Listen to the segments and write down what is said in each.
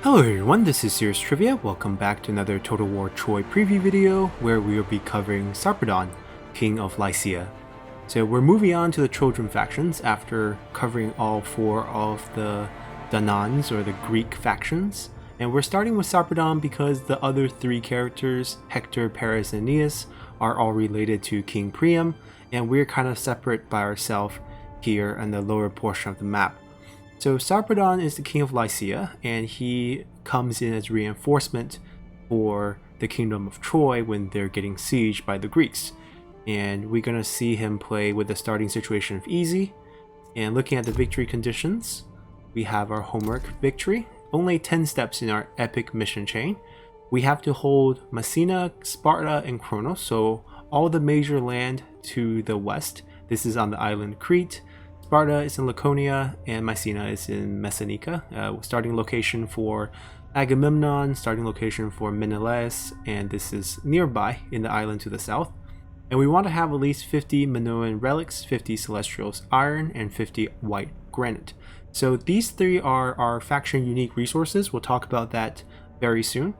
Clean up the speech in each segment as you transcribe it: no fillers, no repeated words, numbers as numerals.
Hello everyone, this is Serious Trivia. Welcome back to another Total War Troy preview video where we will be covering Sarpedon, King of Lycia. So we're moving on to the Trojan factions after covering all four of the Danans or the Greek factions. And we're starting with Sarpedon because the other three characters, Hector, Paris, and Aeneas, are all related to King Priam, and we're kind of separate by ourselves here in the lower portion of the map. So Sarpedon is the king of Lycia, and he comes in as reinforcement for the kingdom of Troy when they're getting sieged by the Greeks. And we're going to see him play with the starting situation of easy. And looking at the victory conditions, we have our homework victory. Only 10 steps in our epic mission chain. We have to hold Messina, Sparta, and Kronos, so all the major land to the west. This is on the island Crete. Sparta is in Laconia, and Messina is in Messanica. Starting location for Agamemnon, starting location for Menelaus, and this is nearby in the island to the south. And we want to have at least 50 Minoan relics, 50 Celestials iron, and 50 white granite. So these three are our faction unique resources. We'll talk about that very soon.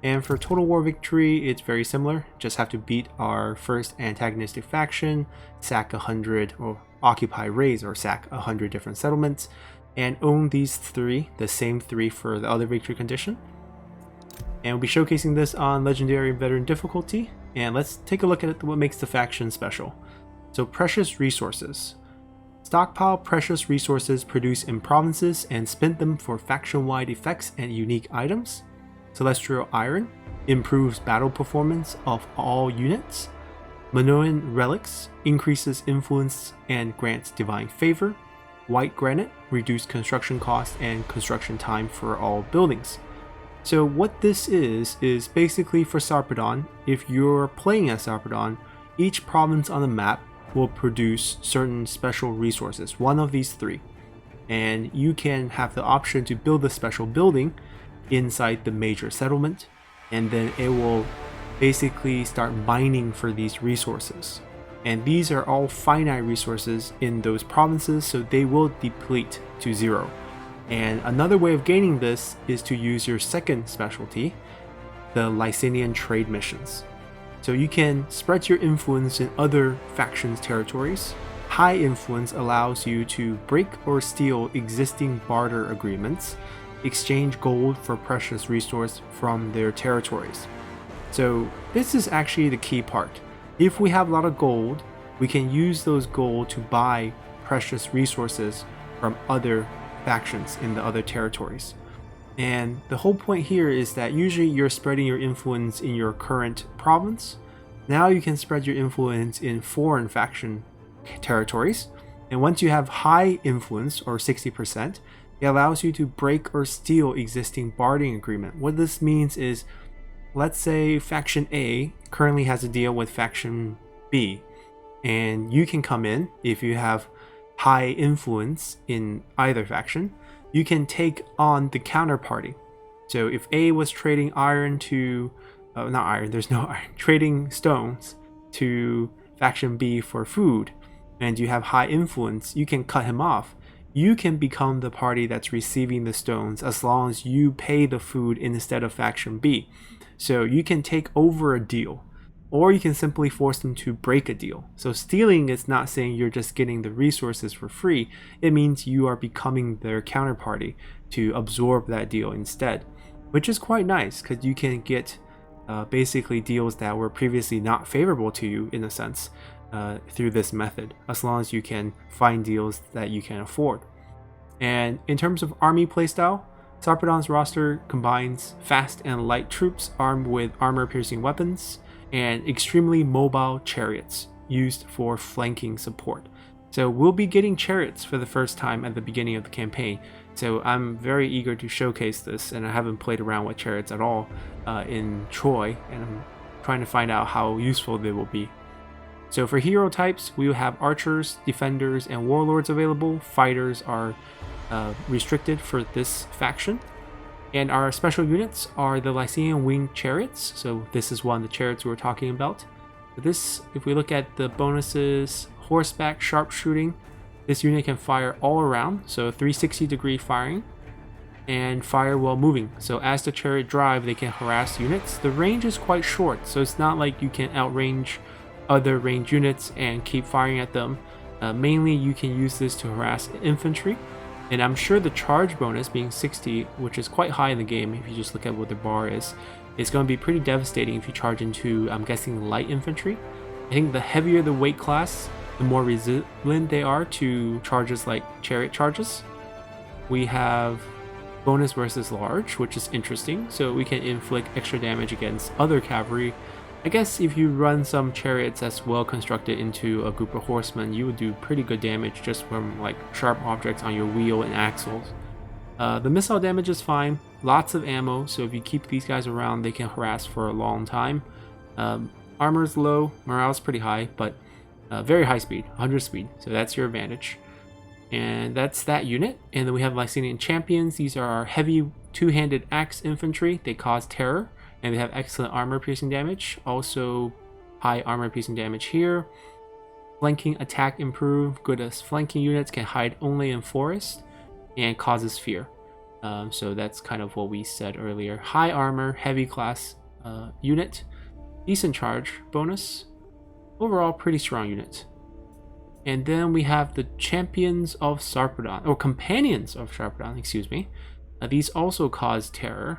And for Total War victory, it's very similar. Just have to beat our first antagonistic faction, sack 100, or occupy, raise, or sack 100 different settlements, and own these three, the same three for the other victory condition. And we'll be showcasing this on Legendary Veteran difficulty. And let's take a look at what makes the faction special. So precious resources. Stockpile precious resources produced in provinces and spend them for faction-wide effects and unique items. Celestial iron improves battle performance of all units. Minoan relics increases influence and grants divine favor. White granite reduces construction cost and construction time for all buildings. So what this is basically for Sarpedon, if you're playing as Sarpedon, each province on the map will produce certain special resources, one of these three. And you can have the option to build a special building inside the major settlement, and then it will basically start mining for these resources. And these are all finite resources in those provinces, so they will deplete to zero. And another way of gaining this is to use your second specialty, the Lysanian trade missions. So you can spread your influence in other factions' territories. High influence allows you to break or steal existing barter agreements, exchange gold for precious resource from their territories. So this is actually the key part. If we have a lot of gold, we can use those gold to buy precious resources from other factions in the other territories. And the whole point here is that usually you're spreading your influence in your current province. Now you can spread your influence in foreign faction territories. And once you have high influence, or 60%, it allows you to break or steal existing bartering agreement. What this means is, let's say faction A currently has a deal with faction B, and you can come in if you have high influence in either faction. You can take on the counterparty. So if A was trading iron to, not iron, there's no iron, trading stones to faction B for food, and you have high influence, you can cut him off. You can become the party that's receiving the stones as long as you pay the food instead of faction B. So you can take over a deal, or you can simply force them to break a deal. So stealing is not saying you're just getting the resources for free. It means you are becoming their counterparty to absorb that deal instead, which is quite nice because you can get basically deals that were previously not favorable to you in a sense. Through this method, as long as you can find deals that you can afford. And in terms of army playstyle, Sarpedon's roster combines fast and light troops armed with armor-piercing weapons and extremely mobile chariots used for flanking support. So we'll be getting chariots for the first time at the beginning of the campaign. So I'm very eager to showcase this, and I haven't played around with chariots at all in Troy, and I'm trying to find out how useful they will be. So for hero types, we will have archers, defenders, and warlords available. Fighters are restricted for this faction. And our special units are the Lysanian winged chariots. So this is one of the chariots we were talking about. This, if we look at the bonuses, horseback sharpshooting, this unit can fire all around, so 360-degree firing. and fire while moving. So as the chariot drive, they can harass units. The range is quite short, so it's not like you can outrange other ranged units and keep firing at them. Mainly you can use this to harass infantry, and I'm sure the charge bonus being 60, which is quite high in the game if you just look at what the bar is going to be pretty devastating if you charge into, I'm guessing, light infantry. I think the heavier the weight class, the more resilient they are to charges like chariot charges. We have bonus versus large, which is interesting, so we can inflict extra damage against other cavalry. I guess if you run some chariots that's well constructed into a group of horsemen, you would do pretty good damage just from like sharp objects on your wheel and axles. The missile damage is fine, lots of ammo, so if you keep these guys around, they can harass for a long time. Armor's low, morale's pretty high, but very high speed, 100 speed, so that's your advantage. And that's that unit. And then we have Lysanian Champions. These are our heavy two-handed axe infantry. They cause terror, and they have excellent armor piercing damage. Also high armor piercing damage here. Flanking attack improved. Good as flanking units, can hide only in forest and causes fear. So that's kind of what we said earlier. High armor, heavy class unit. Decent charge bonus. Overall, pretty strong unit. And then we have the Champions of Sarpedon, or Companions of Sarpedon, excuse me. These also cause terror,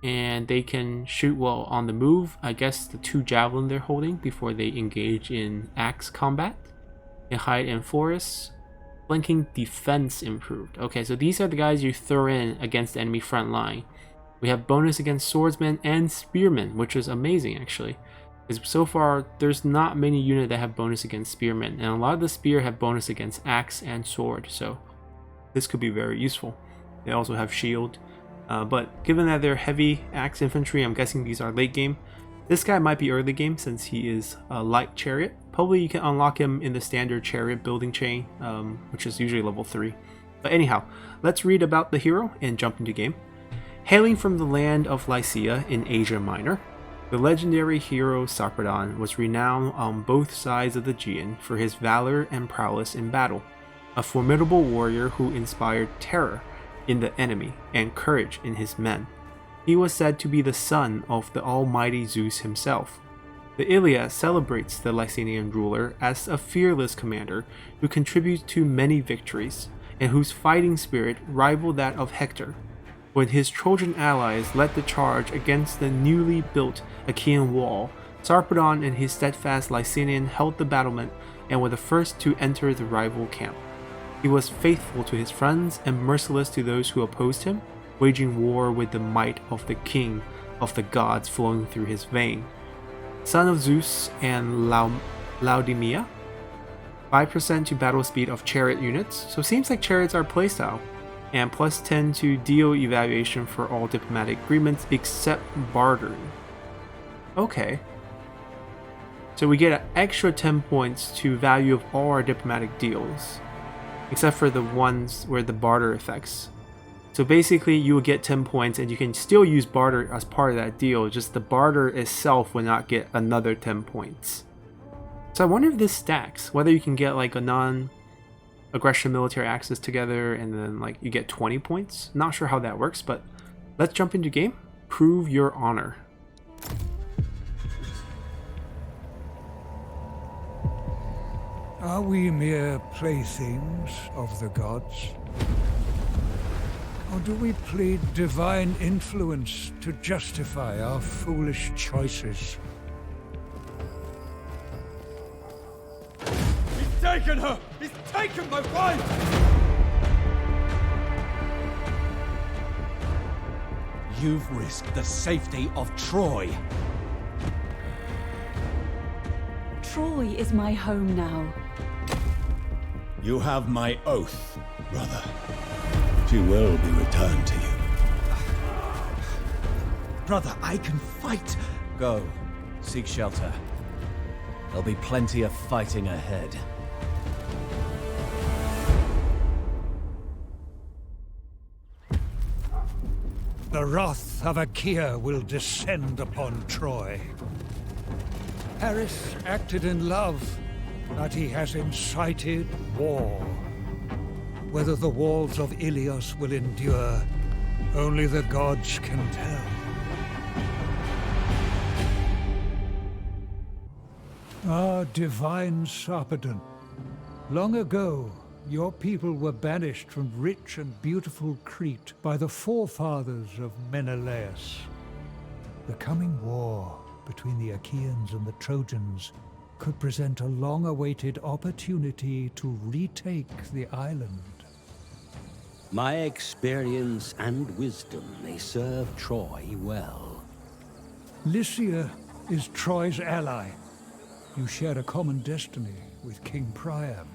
and they can shoot while on the move. I guess the 2 javelin they're holding before they engage in axe combat. And hide in forests. Flanking defense improved. Okay, so these are the guys you throw in against the enemy front line. We have bonus against swordsmen and spearmen, which is amazing actually. Because so far, there's not many units that have bonus against spearmen, and a lot of the spear have bonus against axe and sword, so this could be very useful. They also have shield, but given that they're heavy axe infantry, I'm guessing these are late game. This guy might be early game since he is a light chariot. Probably you can unlock him in the standard chariot building chain, which is usually level 3. But anyhow, let's read about the hero and jump into game. Hailing from the land of Lycia in Asia Minor, the legendary hero Sarpedon was renowned on both sides of the Aegean for his valor and prowess in battle, a formidable warrior who inspired terror in the enemy and courage in his men. He was said to be the son of the almighty Zeus himself. The Iliad celebrates the Lysanian ruler as a fearless commander who contributes to many victories and whose fighting spirit rivaled that of Hector. When his Trojan allies led the charge against the newly built Achaean wall, Sarpedon and his steadfast Lysanian held the battlement and were the first to enter the rival camp. He was faithful to his friends and merciless to those who opposed him, waging war with the might of the king of the gods flowing through his vein. Son of Zeus and Laodamia, 5% to battle speed of chariot units, so seems like chariots are playstyle. And plus 10 to deal evaluation for all diplomatic agreements except bartering. Okay. So we get an extra 10 points to value of all our diplomatic deals, except for the ones where the barter affects. So basically you will get 10 points and you can still use barter as part of that deal, just the barter itself will not get another 10 points. So I wonder if this stacks, whether you can get like a non-aggression military axis together and then like you get 20 points. Not sure how that works, but let's jump into game. Prove your honor. Are we mere playthings of the gods? Or do we plead divine influence to justify our foolish choices? He's taken her! He's taken my wife! You've risked the safety of Troy. Troy is my home now. You have my oath, brother. She will be returned to you. Brother, I can fight. Go, seek shelter. There'll be plenty of fighting ahead. The wrath of Achaea will descend upon Troy. Paris acted in love, but he has incited war. Whether the walls of Ilios will endure, only the gods can tell. Ah, divine Sarpedon. Long ago, your people were banished from rich and beautiful Crete by the forefathers of Menelaus. The coming war between the Achaeans and the Trojans could present a long-awaited opportunity to retake the island. My experience and wisdom may serve Troy well. Lycia is Troy's ally. You share a common destiny with King Priam.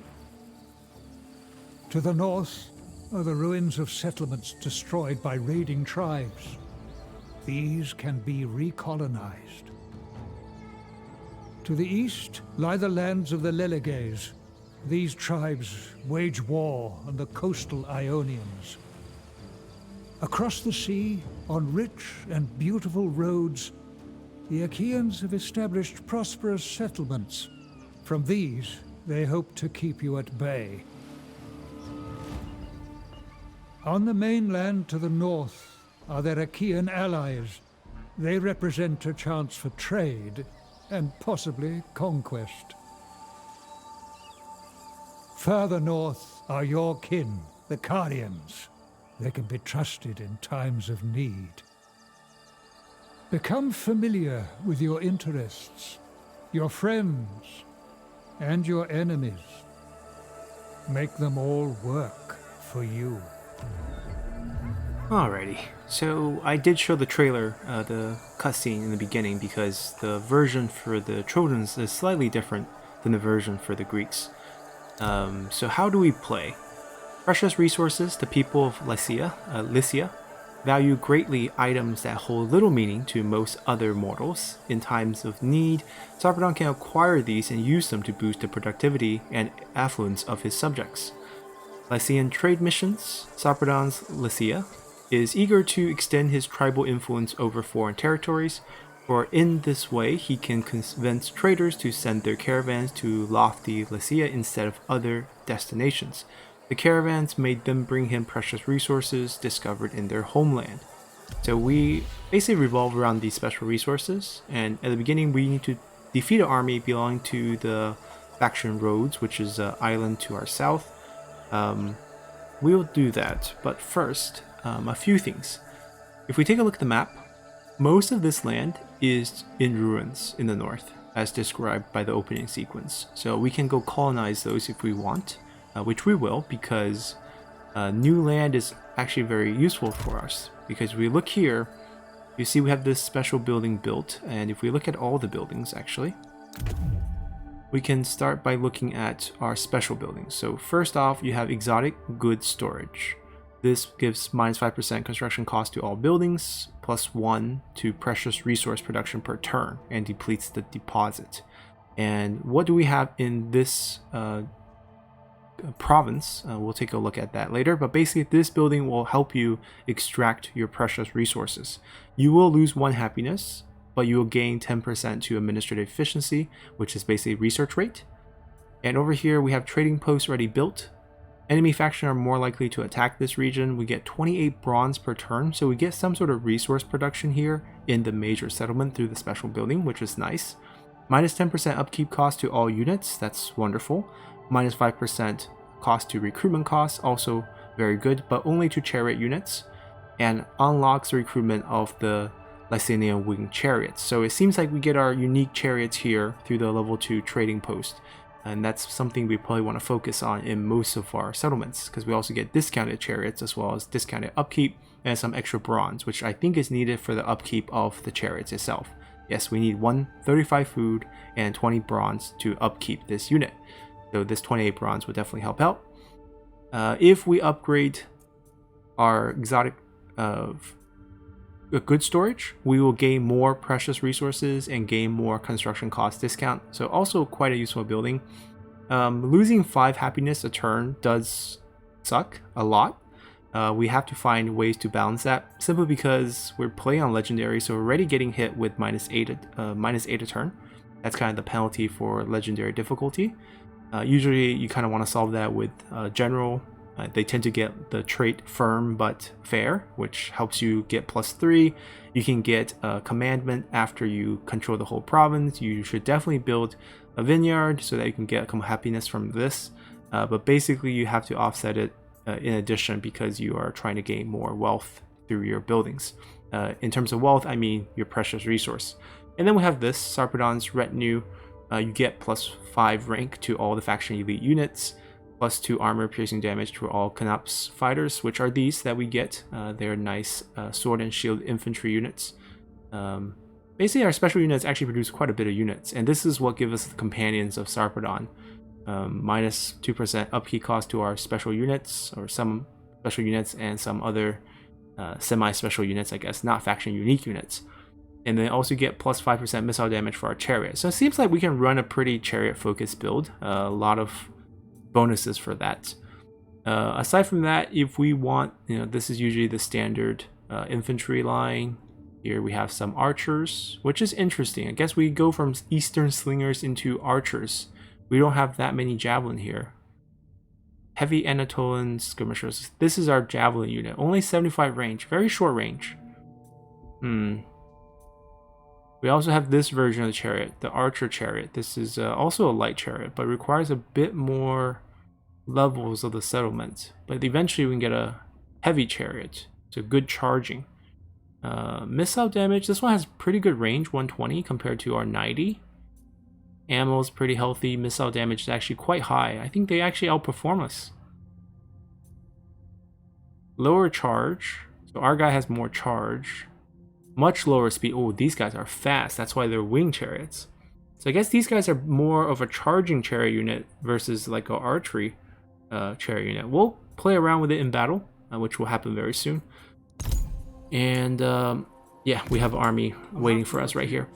To the north are the ruins of settlements destroyed by raiding tribes. These can be recolonized. To the east lie the lands of the Leleges. These tribes wage war on the coastal Ionians. Across the sea, on rich and beautiful roads, the Achaeans have established prosperous settlements. From these, they hope to keep you at bay. On the mainland to the north are their Achaean allies. They represent a chance for trade and possibly conquest. Further north are your kin, the Charians. They can be trusted in times of need. Become familiar with your interests, your friends, and your enemies. Make them all work for you. Alrighty, so I did show the trailer, the cutscene in the beginning, because the version for the Trojans is slightly different than the version for the Greeks. So how do we play? Precious resources, the people of Lycia value greatly items that hold little meaning to most other mortals. In times of need, Sarpedon can acquire these and use them to boost the productivity and affluence of his subjects. Lycian trade missions. Sarpedon's Lycia is eager to extend his tribal influence over foreign territories, for in this way he can convince traders to send their caravans to lofty Lycia instead of other destinations. The caravans made them bring him precious resources discovered in their homeland. So we basically revolve around these special resources, and at the beginning we need to defeat an army belonging to the faction Rhodes, which is an island to our south. We'll do that, but first, a few things. If we take a look at the map, most of this land is in ruins in the north, as described by the opening sequence. So we can go colonize those if we want, which we will, because new land is actually very useful for us. Because if we look here, you see we have this special building built, and if we look at all the buildings actually, we can start by looking at our special buildings. So first off, you have exotic goods storage. This gives -5% construction cost to all buildings, +1 to precious resource production per turn, and depletes the deposit. And what do we have in this province? We'll take a look at that later, but basically this building will help you extract your precious resources. You will lose 1 happiness, but you will gain 10% to administrative efficiency, which is basically research rate. And over here we have trading posts already built. Enemy faction are more likely to attack this region. We get 28 bronze per turn, so we get some sort of resource production here in the major settlement through the special building, which is nice. -10% upkeep cost to all units, that's wonderful. -5% cost to recruitment costs, also very good, but only to chariot units. And unlocks the recruitment of the Lysanian winged chariots. So it seems like we get our unique chariots here through the level 2 trading post. And that's something we probably want to focus on in most of our settlements, because we also get discounted chariots as well as discounted upkeep and some extra bronze, which I think is needed for the upkeep of the chariots itself. Yes, we need 135 food and 20 bronze to upkeep this unit. So this 28 bronze would definitely help out. If we upgrade our exotic good storage, we will gain more precious resources and gain more construction cost discount. So also quite a useful building. Losing 5 happiness a turn does suck a lot. We have to find ways to balance that, simply because we're playing on legendary, so we're already getting hit with -8 a turn. That's kind of the penalty for legendary difficulty. Usually you kind of want to solve that with general They tend to get the trait Firm but Fair, which helps you get +3. You can get a commandment after you control the whole province. You should definitely build a vineyard so that you can get happiness from this. But basically you have to offset it in addition because you are trying to gain more wealth through your buildings. In terms of wealth, I mean your precious resource. And then we have this, Sarpedon's Retinue. You get +5 rank to all the faction elite units, +2 armor piercing damage to all Knap's fighters, which are these that we get. They're nice sword and shield infantry units. Basically, our special units actually produce quite a bit of units, and this is what gives us the companions of Sarpedon. -2% upkeep cost to our special units, or some special units, and some other semi-special units, I guess, not faction unique units. And then also get +5% missile damage for our Chariot. So it seems like we can run a pretty Chariot focused build. A lot of bonuses for that. Aside from that, if we want, this is usually the standard infantry line. Here we have some archers, which is interesting. I guess we go from Eastern slingers into archers. We don't have that many javelin here. Heavy Anatolian skirmishers. This is our javelin unit. Only 75 range. Very short range. We also have this version of the Chariot, the Archer Chariot. This is also a light chariot, but requires a bit more levels of the settlement. But eventually we can get a heavy chariot, so good charging. Missile damage, this one has pretty good range, 120 compared to our 90. Ammo is pretty healthy. Missile damage is actually quite high. I think they actually outperform us. Lower charge, so our guy has more charge. Much lower speed. Oh, these guys are fast. That's why they're wing chariots. So I guess these guys are more of a charging chariot unit versus like an archery chariot unit. We'll play around with it in battle, which will happen very soon. And yeah, we have an army waiting for us right here.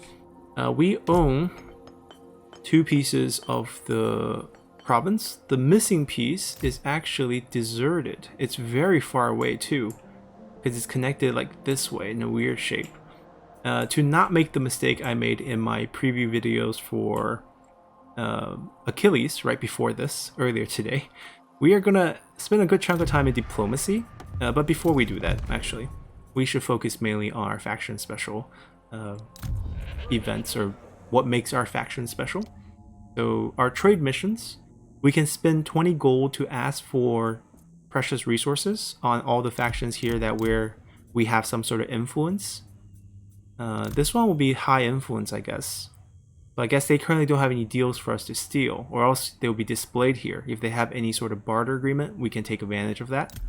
We own 2 pieces of the province. The missing piece is actually deserted. It's very far away too, because it's connected like this way in a weird shape. To not make the mistake I made in my preview videos for Achilles right before this, earlier today, we are gonna spend a good chunk of time in diplomacy. But before we do that, actually, we should focus mainly on our faction special events, or what makes our faction special. So our trade missions, we can spend 20 gold to ask for precious resources on all the factions here that we have some sort of influence. This one will be high influence, I guess. But I guess they currently don't have any deals for us to steal, or else they will be displayed here. If they have any sort of barter agreement, we can take advantage of that.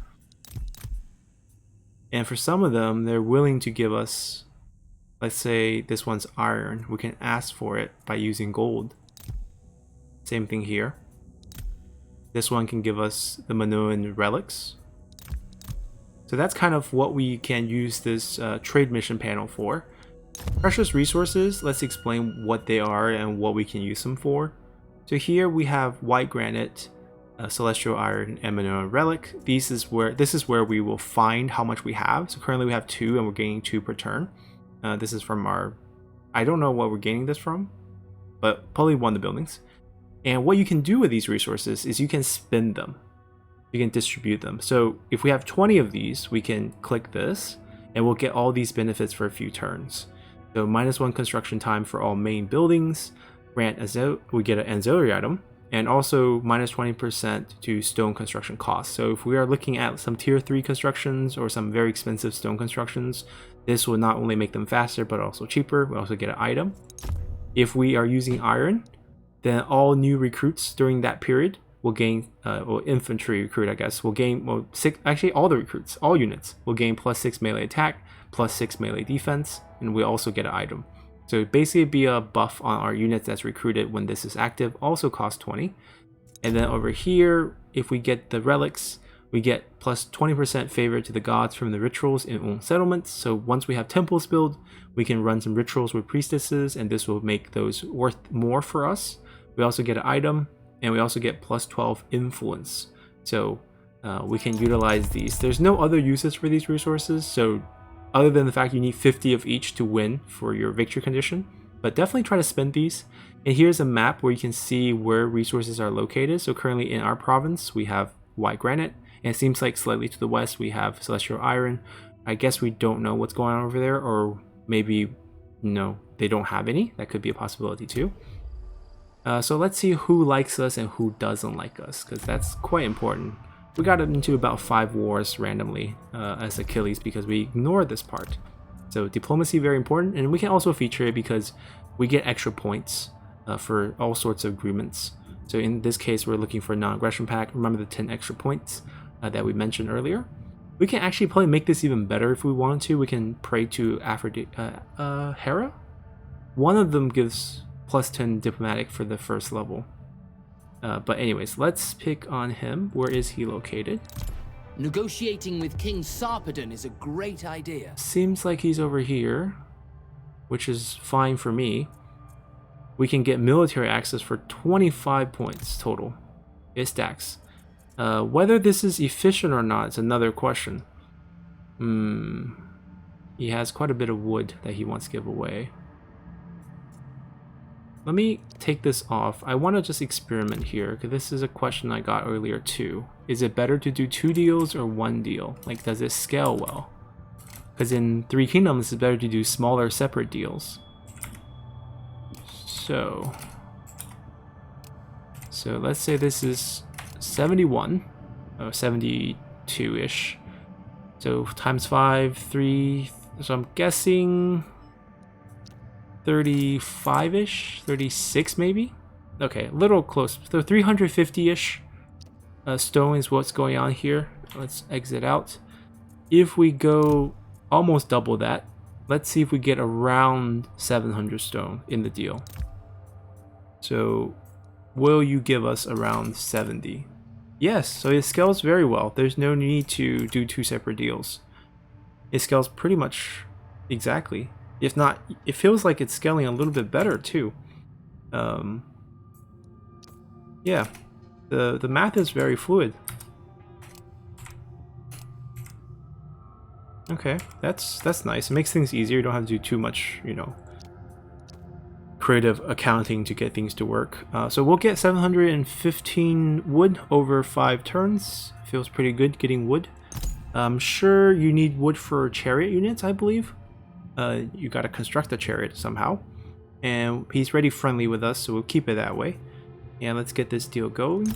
And for some of them, they're willing to give us, let's say this one's iron. We can ask for it by using gold. Same thing here. This one can give us the Minoan relics. So that's kind of what we can use this trade mission panel for. Precious resources, let's explain what they are and what we can use them for. So here we have white granite, celestial iron, and Minoan relic. This is where we will find how much we have. So currently we have 2 and we're gaining 2 per turn. This is from our, I don't know what we're gaining this from, but probably one of the buildings. And what you can do with these resources is you can spend them. You can distribute them. So if we have 20 of these, we can click this and we'll get all these benefits for a few turns. So -1 construction time for all main buildings, we get an auxiliary item, and also -20% to stone construction costs. So if we are looking at some tier 3 constructions or some very expensive stone constructions, this will not only make them faster but also cheaper. We also get an item. If we are using iron, then all new recruits during that period will gain, well, infantry recruit, I guess, will gain, well, actually all the recruits, all units will gain +6 melee attack, +6 melee defense, and we also get an item. So basically be a buff on our units that's recruited when this is active, also costs 20. And then over here, if we get the relics, we get +20% favor to the gods from the rituals in own settlements. So once we have temples built, we can run some rituals with priestesses, and this will make those worth more for us. We also get an item, and we also get +12 influence. So we can utilize these. There's no other uses for these resources, so other than the fact you need 50 of each to win for your victory condition, but definitely try to spend these. And here's a map where you can see where resources are located. So currently in our province, we have white granite, And it seems like slightly to the west we have Celestial Iron. I guess we don't know what's going on over there, or maybe no, they don't have any. That could be a possibility too. So let's see who likes us and who doesn't like us, because that's quite important. We got into about 5 wars randomly as Achilles because we ignored this part. So diplomacy, very important, and we can also feature it because we get extra points for all sorts of agreements. So in this case, we're looking for a non-aggression pact. Remember the 10 extra points that we mentioned earlier. We can actually probably make this even better if we want to. We can pray to Hera. One of them gives plus 10 diplomatic for the first level. But anyways, let's pick on him. Where is he located? Negotiating with King Sarpedon is a great idea. Seems like he's over here, which is fine for me. We can get military access for 25 points total. It stacks. Whether this is efficient or not is another question. He has quite a bit of wood that he wants to give away. Let me take this off. I want to just experiment here, because this is a question I got earlier too. Is it better to do 2 deals or 1 deal? Like, does it scale well? Because in 3 Kingdoms, it's better to do smaller separate deals. So let's say this is 71, or 72-ish. So times 5, 3, so I'm guessing 35-ish, 36 maybe? Okay, a little close. So 350-ish stone is what's going on here. Let's exit out. If we go almost double that, let's see if we get around 700 stone in the deal. So will you give us around 70? Yes, so it scales very well. There's no need to do 2 separate deals. It scales pretty much exactly. If not, it feels like it's scaling a little bit better too. Yeah, the math is very fluid. Okay, that's nice. It makes things easier. You don't have to do too much, you know, creative accounting to get things to work. So we'll get 715 wood over 5 turns. Feels pretty good getting wood. I'm sure you need wood for chariot units, I believe. You gotta construct a chariot somehow. And he's already friendly with us, so we'll keep it that way. And let's get this deal going.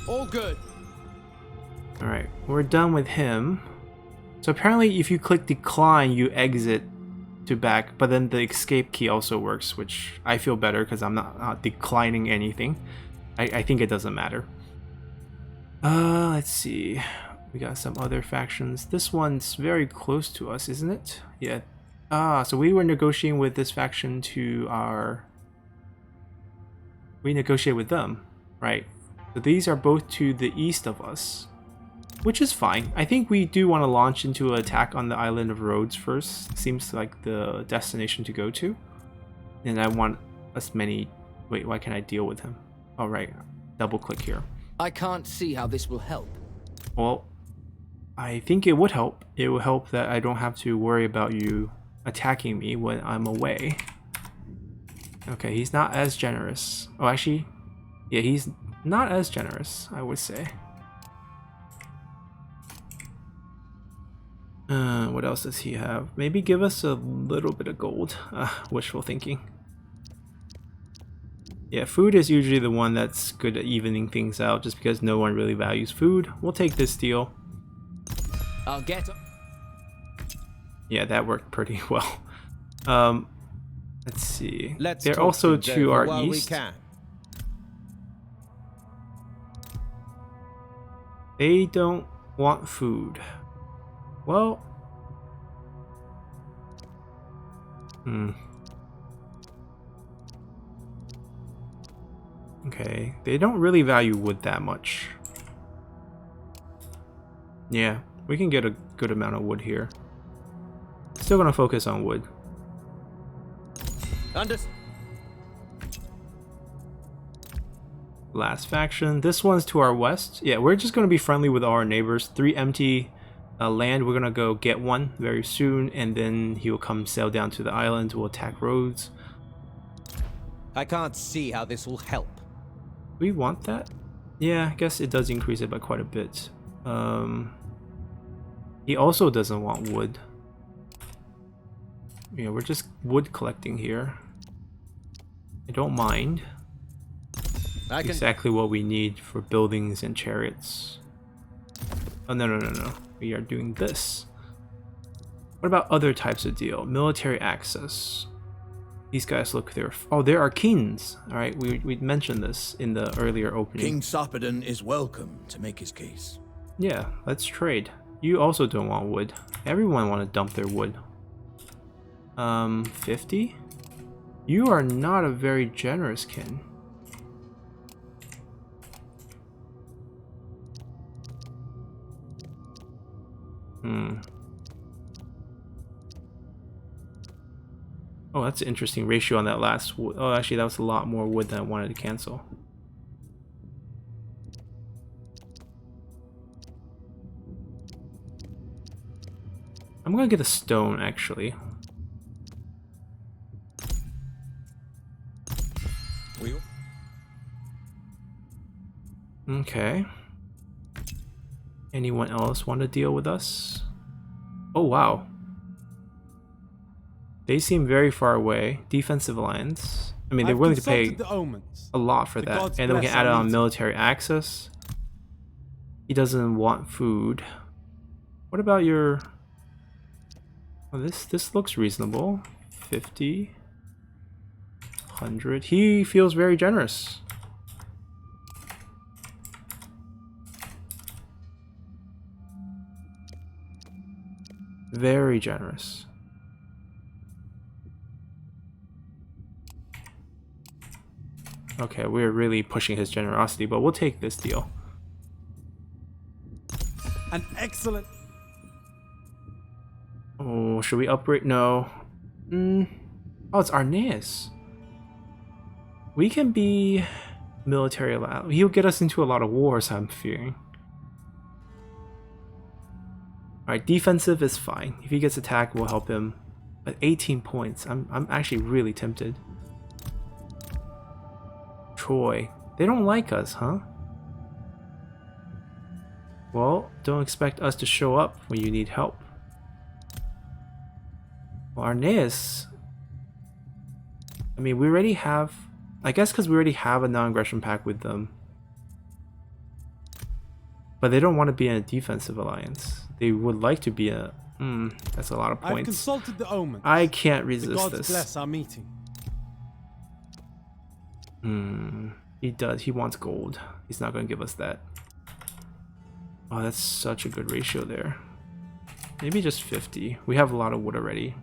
All good. Alright, we're done with him. So apparently if you click decline, you exit to back, but then the escape key also works, which I feel better because I'm not declining anything. I think it doesn't matter. Let's see. We got some other factions. This one's very close to us, isn't it? Yeah. So we were negotiating with this faction to our... We negotiate with them, right? So these are both to the east of us, which is fine. I think we do want to launch into an attack on the Island of Rhodes first. Seems like the destination to go to. And I want as many... Wait, why can't I deal with him? All right, double click here. I can't see how this will help. Well, I think it would help. It will help that I don't have to worry about you attacking me when I'm away. Okay, he's not as generous. Oh, actually, yeah, he's not as generous, I would say. What else does he have? Maybe give us a little bit of gold. Wishful thinking. Yeah, food is usually the one that's good at evening things out, just because no one really values food. We'll take this deal. I'll get... Yeah, that worked pretty well. Let's see. They're talk also things to over our while we east. can. They don't want food. Well... Okay, they don't really value wood that much. Yeah, we can get a good amount of wood here. Still gonna focus on wood. Last faction. This one's to our west. Yeah, we're just gonna be friendly with our neighbors. 3 empty land. We're gonna go get one very soon, and then he will come sail down to the island. We'll attack Rhodes. I can't see how this will help. We want that? Yeah, I guess it does increase it by quite a bit. He also doesn't want wood. You know, we're just wood collecting here. I don't mind. Exactly what we need for buildings and chariots. Oh, no. We are doing this. What about other types of deal? Military access. These guys look there. Oh, there are kings. All right, we mentioned this in the earlier opening. King Sarpedon is welcome to make his case. Yeah, let's trade. You also don't want wood. Everyone want to dump their wood. 50? You are not a very generous kin. Oh, that's an interesting ratio on that last wood. Oh, actually, that was a lot more wood than I wanted to cancel. I'm gonna get a stone, actually. Okay. Anyone else want to deal with us? Oh, wow. They seem very far away. Defensive alliance. I mean, they're willing to pay a lot for that. And then we can add on military access. He doesn't want food. What about your... Oh, this looks reasonable. 50. 100. He feels very generous. Very generous. Okay, we're really pushing his generosity, but we'll take this deal. An excellent... Oh, should we upgrade? No. Oh, it's Arneas. We can be military allowed. He'll get us into a lot of wars, I'm fearing. Alright, defensive is fine. If he gets attacked, we'll help him. But 18 points. I'm actually really tempted. Troy. They don't like us, huh? Well, don't expect us to show up when you need help. Well, Arneas... I mean, we already have... I guess because we already have a non-aggression pact with them. But they don't want to be in a defensive alliance. They would like to be a... that's a lot of points. I've consulted the omens. I can't resist the gods this. Bless our meeting. He does. He wants gold. He's not going to give us that. Oh, that's such a good ratio there. Maybe just 50. We have a lot of wood already.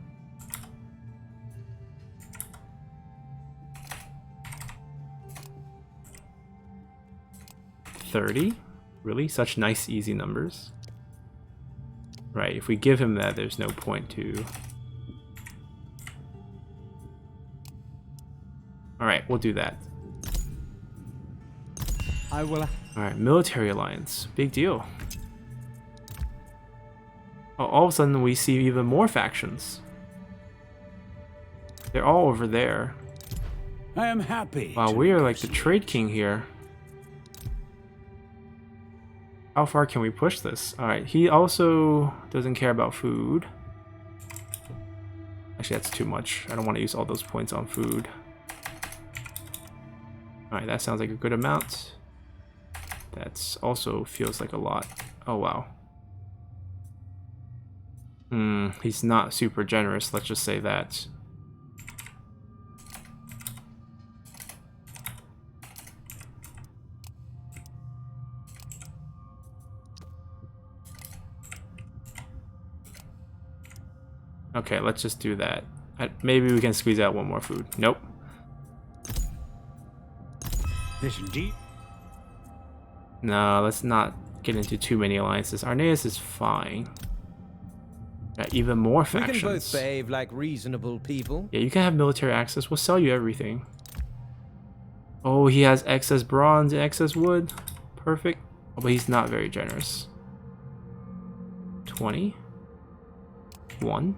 $30? Really? Such nice, easy numbers. Right, if we give him that, there's no point to... Alright, we'll do that. I will... Alright, military alliance. Big deal. Oh, all of a sudden we see even more factions. They're all over there. I am happy. Wow, we are like the trade king here. How far can we push this? Alright, he also doesn't care about food. Actually, that's too much. I don't want to use all those points on food. Alright, that sounds like a good amount. That's also feels like a lot. Oh, wow. He's not super generous, let's just say that. Okay, let's just do that. Maybe we can squeeze out one more food. Nope. Yes, indeed. No, let's not get into too many alliances. Arneas is fine. Got even more factions. We can both behave like reasonable people. Yeah, you can have military access. We'll sell you everything. Oh, he has excess bronze and excess wood. Perfect. Oh, but he's not very generous. 20. 1.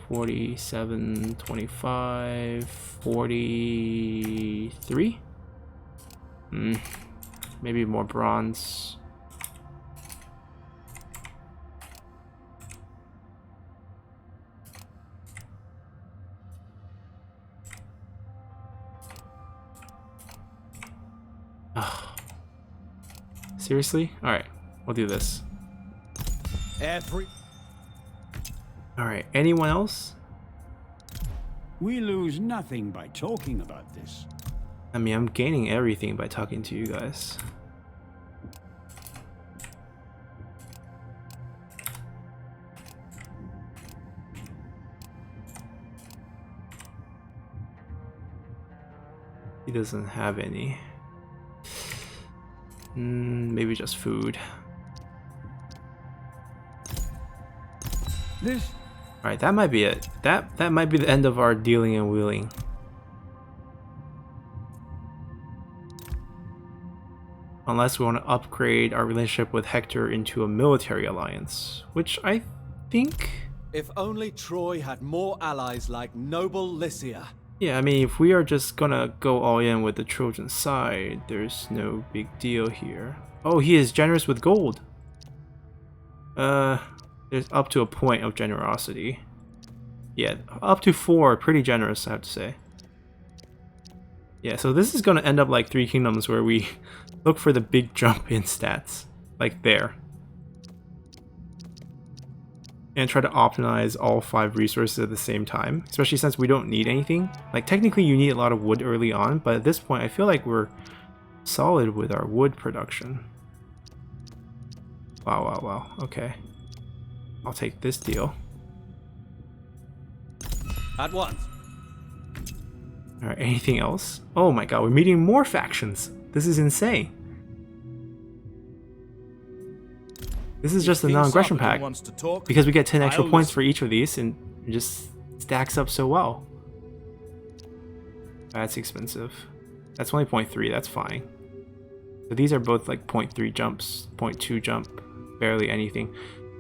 47, 25, 43. Maybe more bronze. Seriously? Alright, we'll do this. Alright, anyone else? We lose nothing by talking about this. I mean, I'm gaining everything by talking to you guys. He doesn't have any. Maybe just food. This Alright, that might be it. That might be the end of our dealing and wheeling. Unless we want to upgrade our relationship with Hector into a military alliance, which I think... If only Troy had more allies like noble Lycia. Yeah, I mean, if we are just gonna go all in with the Trojan side, there's no big deal here. Oh, he is generous with gold. There's up to a point of generosity. Yeah, up to 4, pretty generous, I have to say. Yeah, so this is gonna end up like Three Kingdoms, where we look for the big jump in stats, like there. And try to optimize all 5 resources at the same time, especially since we don't need anything. Like, technically you need a lot of wood early on, but at this point I feel like we're solid with our wood production. Wow, okay. I'll take this deal. At once. Alright, anything else? Oh my god, we're meeting more factions! This is insane. This is just a non-aggression pack, because we get 10 extra points for each of these, and it just stacks up so well. That's expensive. That's only 0.3, that's fine. So these are both like 0.3 jumps, 0.2 jump, barely anything.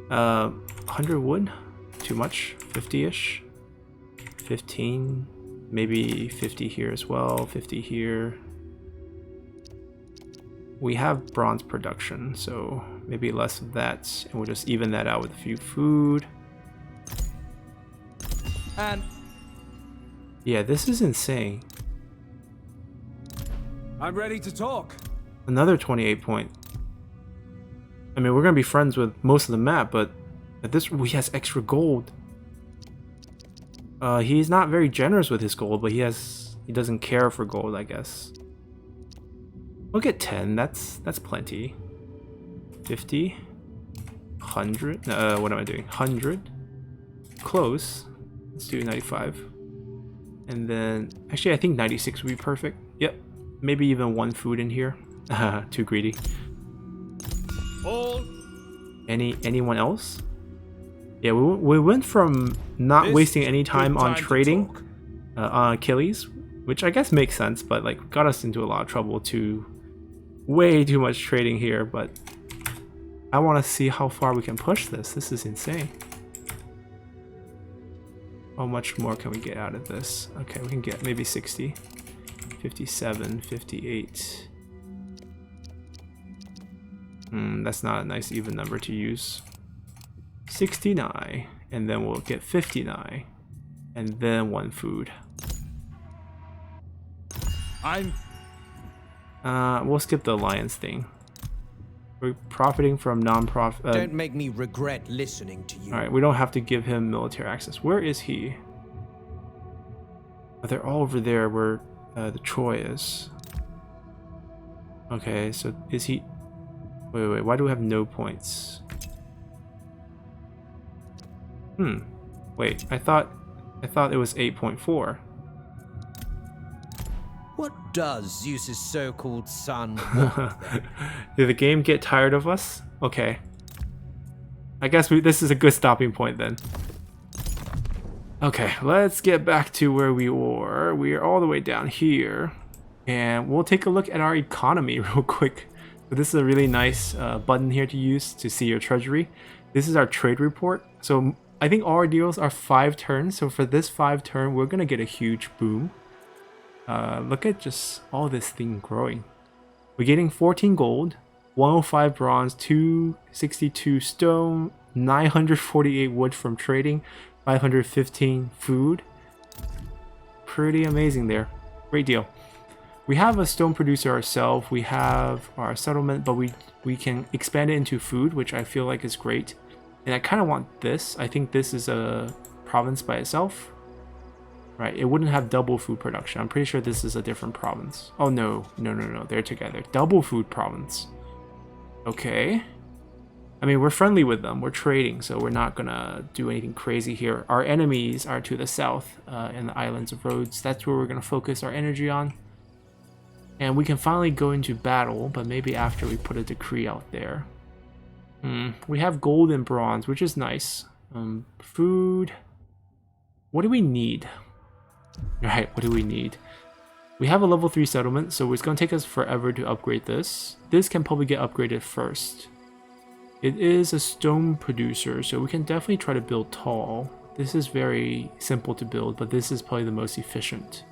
100 wood? Too much? 50-ish? 15? Maybe 50 here as well, 50 here. We have bronze production, so maybe less of that, and we'll just even that out with a few food. And yeah, this is insane. I'm ready to talk. Another 28 point. I mean, we're gonna be friends with most of the map, but at this, he has extra gold. He's not very generous with his gold, but he doesn't care for gold, I guess. We'll get 10, that's plenty. 50, 100, what am I doing? 100, close. Let's do 95. And then, actually I think 96 would be perfect. Yep, maybe even 1 food in here. Too greedy. Anyone else? Yeah, we went from not wasting any time on trading on Achilles, which I guess makes sense, but like got us into a lot of trouble to way too much trading here. But I want to see how far we can push this. This is insane. How much more can we get out of this? Okay, we can get maybe 60, 57, 58. That's not a nice even number to use. 69, and then we'll get 59, and then 1 food. We'll skip the alliance thing. We're profiting from non-profit. Don't make me regret listening to you. Alright, we don't have to give him military access. Where is he? Oh, they're all over there where the Troy is. Okay, so is he... Wait, why do we have no points? Wait, I thought it was 8.4. What does Zeus's so-called son want? Did the game get tired of us? Okay. I guess this is a good stopping point then. Okay, let's get back to where we were. We are all the way down here. And we'll take a look at our economy real quick. So this is a really nice button here to use to see your treasury. This is our trade report. So I think all our deals are 5 turns. So for this 5 turn, we're going to get a huge boom. Look at just all this thing growing. We're getting 14 gold, 105 bronze, 262 stone, 948 wood from trading, 515 food. Pretty amazing there. Great deal. We have a stone producer ourselves. We have our settlement, but we can expand it into food, which I feel like is great. And I kind of want this. I think this is a province by itself. Right, it wouldn't have double food production. I'm pretty sure this is a different province. Oh no, no. They're together. Double food province. Okay. I mean, we're friendly with them. We're trading, so we're not gonna do anything crazy here. Our enemies are to the south in the Islands of Rhodes. That's where we're gonna focus our energy on. And we can finally go into battle, but maybe after we put a decree out there. We have gold and bronze, which is nice. Food. What do we need? Right, what do we need? We have a level 3 settlement, so it's going to take us forever to upgrade this. This can probably get upgraded first. It is a stone producer, so we can definitely try to build tall. This is very simple to build, but this is probably the most efficient.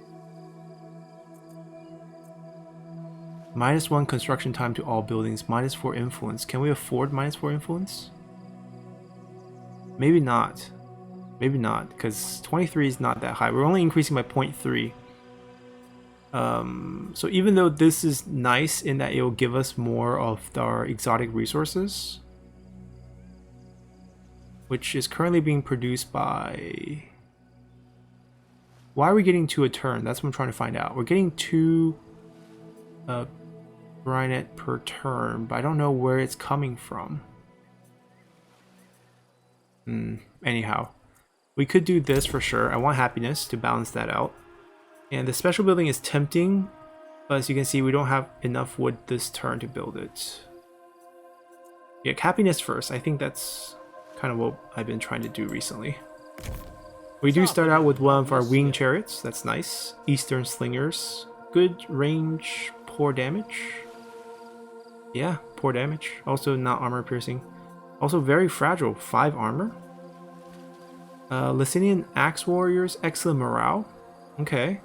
-1 construction time to all buildings, -4 influence. Can we afford -4 influence? Maybe not. Maybe not, because 23 is not that high. We're only increasing by 0.3. So even though this is nice in that it will give us more of our exotic resources, which is currently being produced by... Why are we getting 2 a turn? That's what I'm trying to find out. We're getting 2 granite per turn, but I don't know where it's coming from. Anyhow. We could do this for sure. I want happiness to balance that out. And the special building is tempting, but as you can see, we don't have enough wood this turn to build it. Yeah, happiness first. I think that's kind of what I've been trying to do recently. We do start out with one of our winged chariots. That's nice. Eastern slingers. Good range, poor damage. Yeah, poor damage. Also not armor piercing. Also very fragile. 5 armor. Lysanian Axe Warriors, excellent morale. Okay.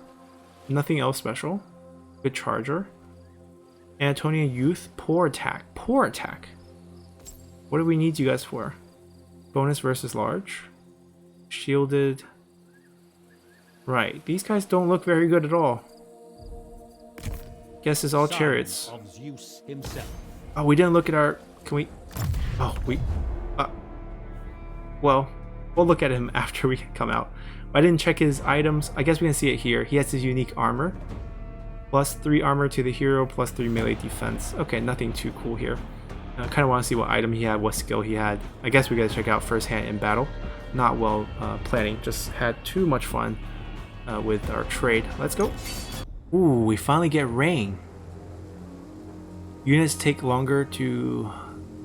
Nothing else special. Good charger. Anatolia Youth, poor attack. Poor attack. What do we need you guys for? Bonus versus large. Shielded. Right. These guys don't look very good at all. Guess it's all chariots. Oh, we didn't look at our... Can we... Oh, we... Well... We'll look at him after we come out. I didn't check his items. I guess we can see it here. He has his unique armor. +3 armor to the hero, +3 melee defense. Okay, nothing too cool here. I kind of want to see what item he had, what skill he had. I guess we gotta check out firsthand in battle. Not well planning. Just had too much fun with our trade. Let's go. Ooh, we finally get rain. Units take longer to...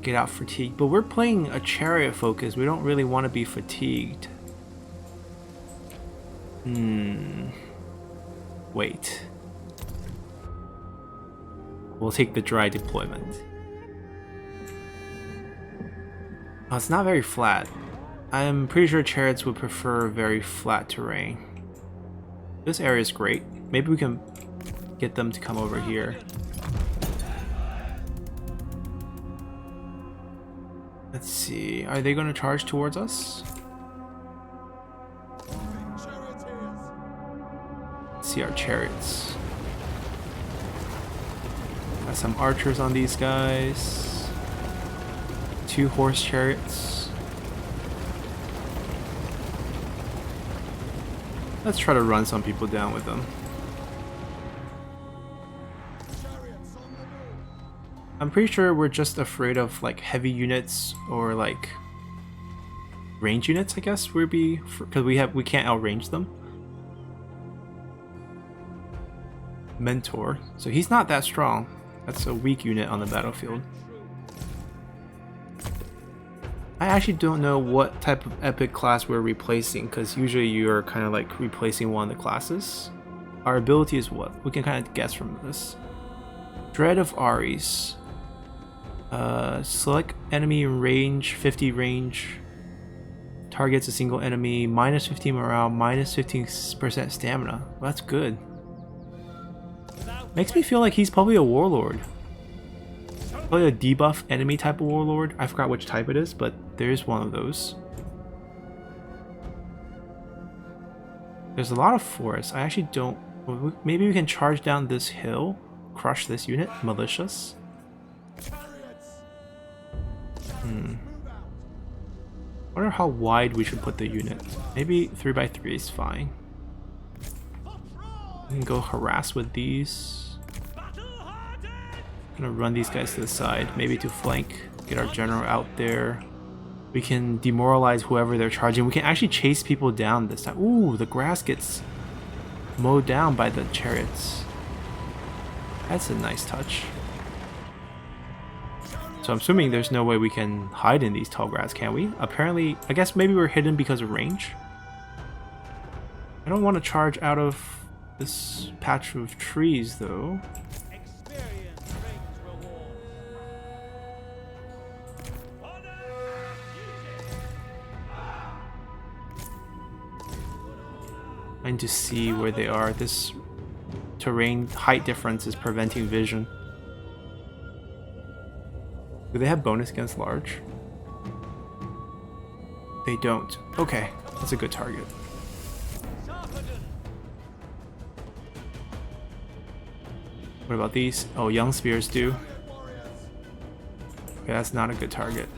get out fatigued, but we're playing a chariot focus. We don't really want to be fatigued. Wait. We'll take the dry deployment. Oh, it's not very flat. I'm pretty sure chariots would prefer very flat terrain. This area is great. Maybe we can get them to come over here. Let's see, are they going to charge towards us? Let's see our chariots. Got some archers on these guys. 2 horse chariots. Let's try to run some people down with them. I'm pretty sure we're just afraid of like heavy units or like range units, I guess we'd be, because we can't outrange them. Mentor, so he's not that strong. That's a weak unit on the battlefield. I actually don't know what type of epic class we're replacing, because usually you're kind of like replacing one of the classes. Our ability is what? We can kind of guess from this. Dread of Ares. Select enemy range, 50 range. Targets a single enemy, -15 morale, -15% stamina. Well, that's good. Makes me feel like he's probably a warlord. Probably a debuff enemy type of warlord. I forgot which type it is, but there is one of those. There's a lot of forests. I actually don't Well, maybe we can charge down this hill, crush this unit, malicious. Wonder how wide we should put the unit. Maybe 3x3 is fine. We can go harass with these. Gonna run these guys to the side, maybe to flank, get our general out there. We can demoralize whoever they're charging. We can actually chase people down this time. Ooh, the grass gets mowed down by the chariots. That's a nice touch. So I'm assuming there's no way we can hide in these tall grass, can we? Apparently, I guess maybe we're hidden because of range. I don't want to charge out of this patch of trees though. I need to see where they are. This terrain height difference is preventing vision. Do they have bonus against large? They don't. Okay, that's a good target. What about these? Oh, young spears do. Okay, that's not a good target.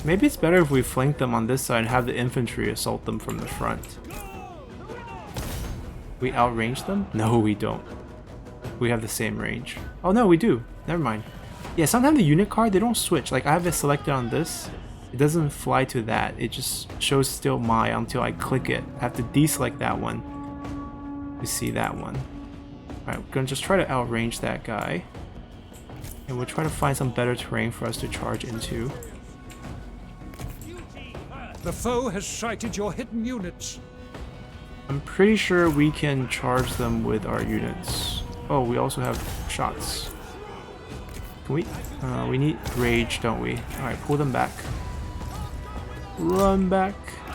Maybe it's better if we flank them on this side and have the infantry assault them from the front. We outrange them? No, we don't. We have the same range. Oh no, we do. Never mind. Yeah, sometimes the unit card, they don't switch. Like I have it selected on this. It doesn't fly to that. It just shows still my until I click it. I have to deselect that one to see that one. Alright, we're gonna just try to outrange that guy. And we'll try to find some better terrain for us to charge into. The foe has sighted your hidden units. I'm pretty sure we can charge them with our units. Oh, we also have shots. Can we? We need rage, don't we? Alright, pull them back. Run back.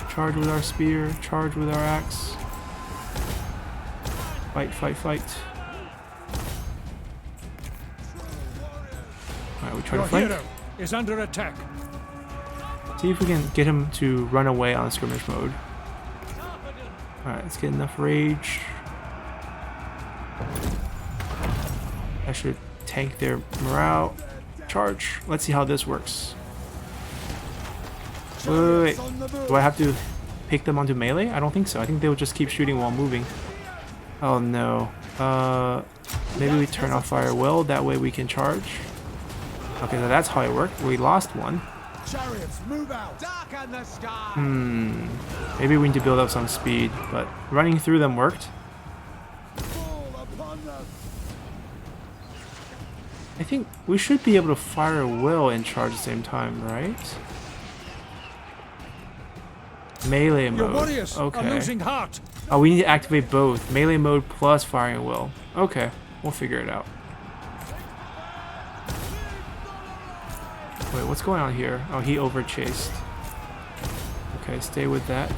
Charge with our spear. Charge with our axe. Fight, fight, fight. Alright, we try to flank. Your hero is under attack. See if we can get him to run away on skirmish mode. Alright, let's get enough rage. I should tank their morale. Charge. Let's see how this works. Wait. Do I have to pick them onto melee? I don't think so. I think they will just keep shooting while moving. Oh no. Maybe we turn off fire well, that way we can charge. Okay, so that's how it worked. We lost one. Chariots, move out. Darken the sky. Maybe we need to build up some speed, but running through them worked. I think we should be able to fire well and charge at the same time, right? Melee mode. Your warriors are okay. losing heart. Oh, we need to activate both. Melee mode plus firing will. Okay, we'll figure it out. Wait, what's going on here? Oh, he overchased. Okay, stay with that.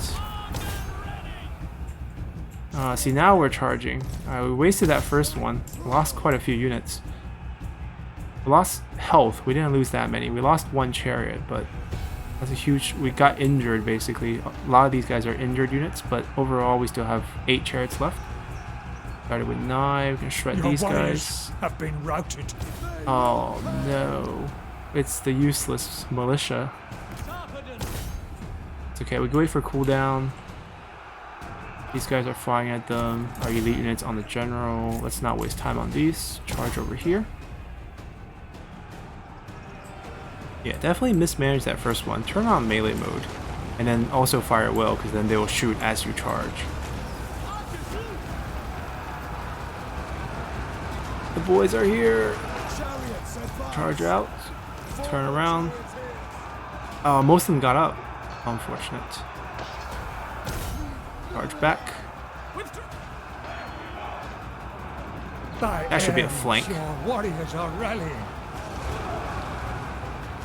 See, now we're charging. We wasted that first one. Lost quite a few units. We lost health. We didn't lose that many. We lost one chariot, but that's a huge... We got injured, basically. A lot of these guys are injured units, but overall we still have 8 chariots left. Started with 9. We can shred these guys. Have been routed. Oh, no. It's the useless militia. It's okay, we can wait for cooldown. These guys are firing at them. Our elite units on the general. Let's not waste time on these. Charge over here. Yeah, definitely mismanaged that first one. Turn on melee mode. And then also fire well, because then they will shoot as you charge. The boys are here. Charge out. Turn around. Most of them got up. Unfortunate. Charge back. That should be a flank. Your warriors are rallying.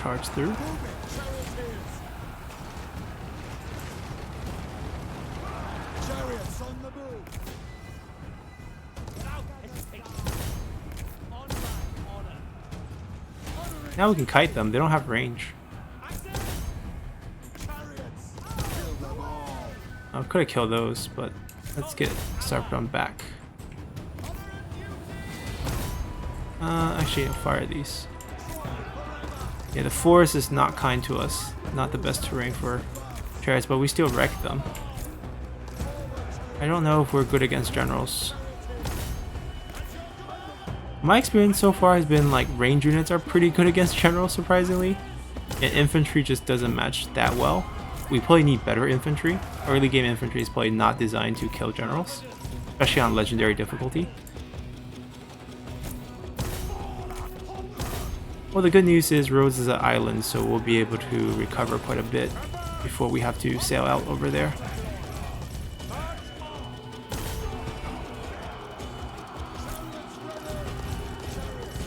Charge through. Now we can kite them. They don't have range. I could have killed those, but Let's get Sarpedon back. Actually, I'll fire these. Yeah, the forest is not kind to us. Not the best terrain for chariots, but we still wreck them. I don't know if we're good against generals. My experience so far has been like range units are pretty good against generals, surprisingly. And infantry just doesn't match that well. We probably need better infantry. Early game infantry is probably not designed to kill generals, especially on legendary difficulty. Well, the good news is Rhodes is an island, so we'll be able to recover quite a bit before we have to sail out over there.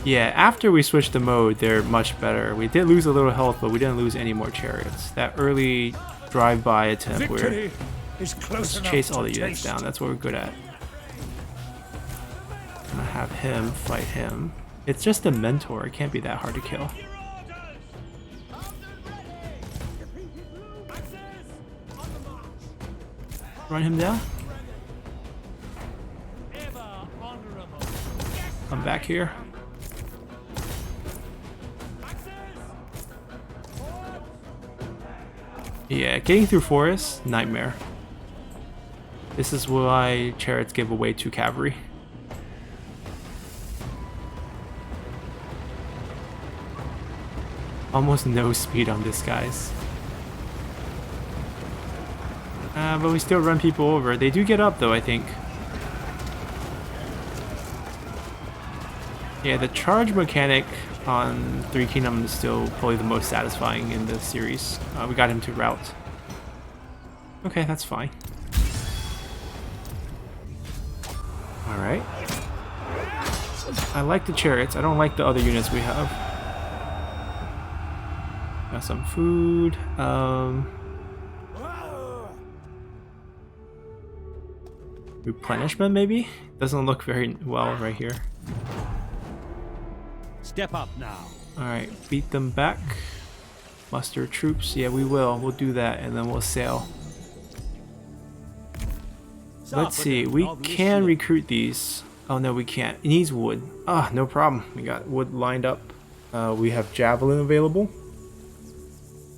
Yeah, after we switched the mode, they're much better. We did lose a little health, but we didn't lose any more chariots. That early drive-by attempt where let's chase all the units down, that's what we're good at. I'm gonna have him fight him. It's just a mentor, it can't be that hard to kill. Run him down. Come back here. Yeah, getting through forests, nightmare. This is why chariots give away to cavalry. Almost no speed on this, guys. But we still run people over. They do get up though, I think. Yeah, the charge mechanic on Three Kingdoms is still probably the most satisfying in the series. We got him to rout. Okay, that's fine. Alright. I like the chariots. I don't like the other units we have. Got some food. Replenishment, maybe? Doesn't look very well right here. Step up now. Alright, beat them back. Muster troops. Yeah, we will. We'll do that and then we'll sail. Let's see. We can recruit these. Oh no, we can't. It needs wood. Ah, no problem. We got wood lined up. We have javelin available,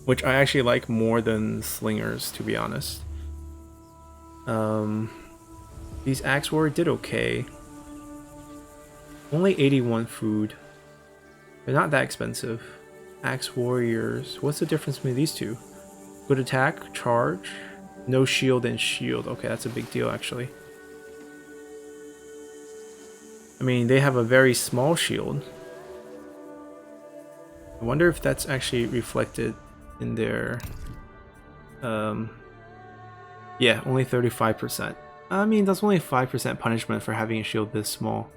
which I actually like more than slingers, to be honest. These axe warriors did okay. Only 81 food. They're not that expensive. Axe warriors. What's the difference between these two? Good attack, charge, no shield and shield. Okay, that's a big deal actually. I mean, they have a very small shield. I wonder if that's actually reflected in their... yeah, only 35%. I mean, that's only 5% punishment for having a shield this small.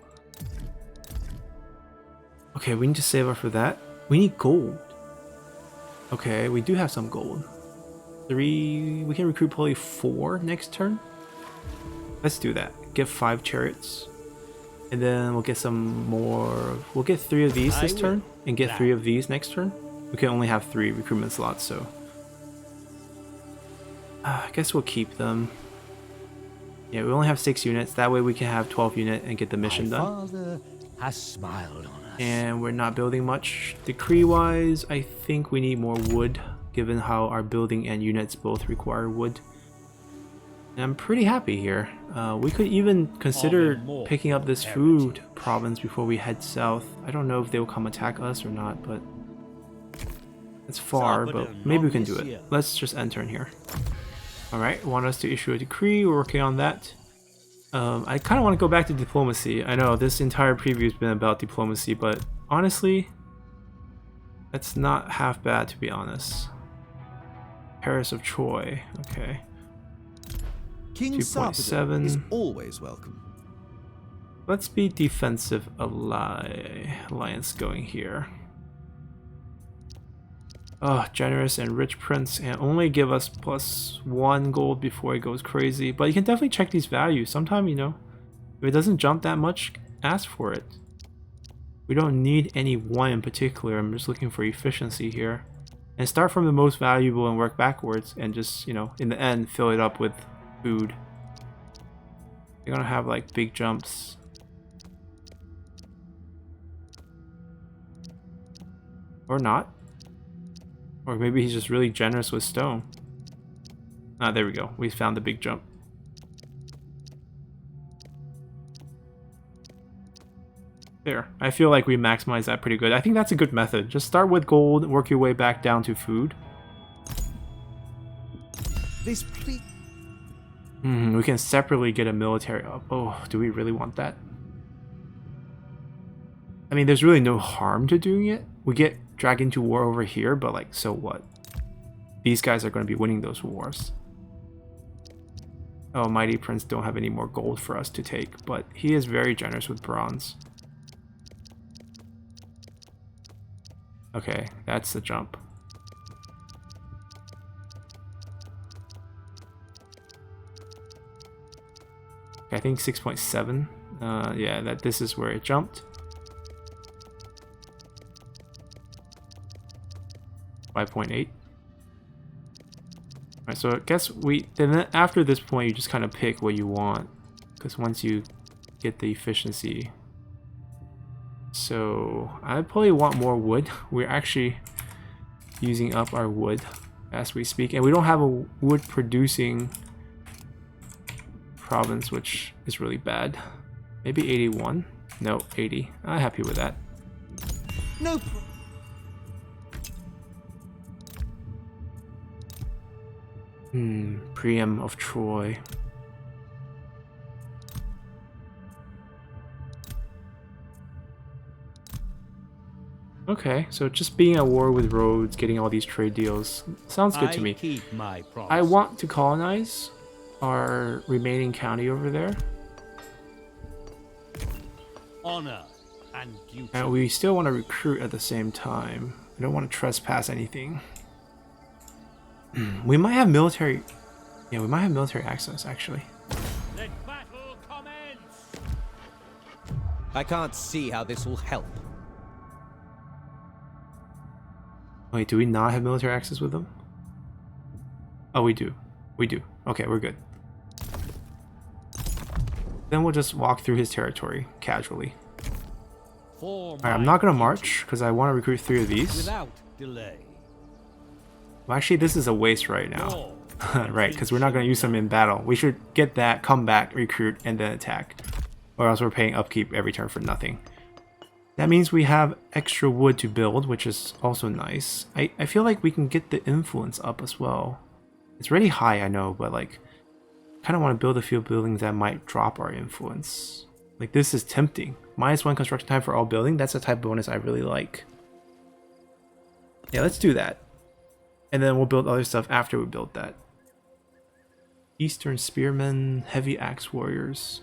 Okay, we need to save up for that. We need gold. Okay, we do have some gold. 3... we can recruit probably 4 next turn. Let's do that. Get 5 chariots. And then we'll get some more... we'll get 3 of these this turn. And get 3 of these next turn. We can only have 3 recruitment slots, so... I guess we'll keep them. Yeah, we only have 6 units. That way we can have 12 units and get the mission done. Father has smiled on us. And we're not building much. Decree-wise, I think we need more wood, given how our building and units both require wood. And I'm pretty happy here. We could even consider picking up this food province before we head south. I don't know if they'll come attack us or not, but it's far, but maybe we can do it. Let's just enter in here. Alright, want us to issue a decree. We're working on that. I kind of want to go back to diplomacy. I know this entire preview has been about diplomacy, but honestly, that's not half bad, to be honest. Paris of Troy, okay. King Sarpedon is always welcome. Let's be defensive alliance going here. Oh, generous and rich prince, and only give us +1 gold before it goes crazy. But you can definitely check these values. Sometime, you know, if it doesn't jump that much, ask for it. We don't need any one in particular. I'm just looking for efficiency here. And start from the most valuable and work backwards, and just, you know, in the end, fill it up with food. They're gonna have like big jumps. Or not. Or maybe he's just really generous with stone. Ah, there we go. We found the big jump. There. I feel like we maximize that pretty good. I think that's a good method. Just start with gold, work your way back down to food. This please. We can separately get a military up. Oh, do we really want that? I mean, there's really no harm to doing it. We get dragged into war over here, but like, so what? These guys are going to be winning those wars. Oh, Mighty Prince don't have any more gold for us to take, but he is very generous with bronze. Okay, that's the jump. Okay, I think 6.7. Yeah, this is where it jumped. 5.8. Alright, so I guess then after this point you just kind of pick what you want, because once you get the efficiency. So I probably want more wood. We're actually using up our wood as we speak, and we don't have a wood producing province, which is really bad. Maybe 81. No, 80. I'm happy with that. No. Priam of Troy. Okay, so just being at war with Rhodes, getting all these trade deals, sounds good to me. Keep my promise. I want to colonize our remaining county over there. Honor and duty. And we still want to recruit at the same time. I don't want to trespass anything. We might have military... Yeah, we might have military access, actually. Let battle commence. I can't see how this will help. Wait, do we not have military access with them? Oh, we do. We do. Okay, we're good. Then we'll just walk through his territory, casually. Alright, I'm not gonna march, because I want to recruit 3 of these. Without delay. Well, actually, this is a waste right now. Right, because we're not going to use them in battle. We should get that, come back, recruit, and then attack. Or else we're paying upkeep every turn for nothing. That means we have extra wood to build, which is also nice. I feel like we can get the influence up as well. It's really high, I know, but like, kind of want to build a few buildings that might drop our influence. Like, this is tempting. -1 construction time for all building, that's a type of bonus I really like. Yeah, let's do that. And then we'll build other stuff after we build that. Eastern Spearmen, Heavy Axe Warriors.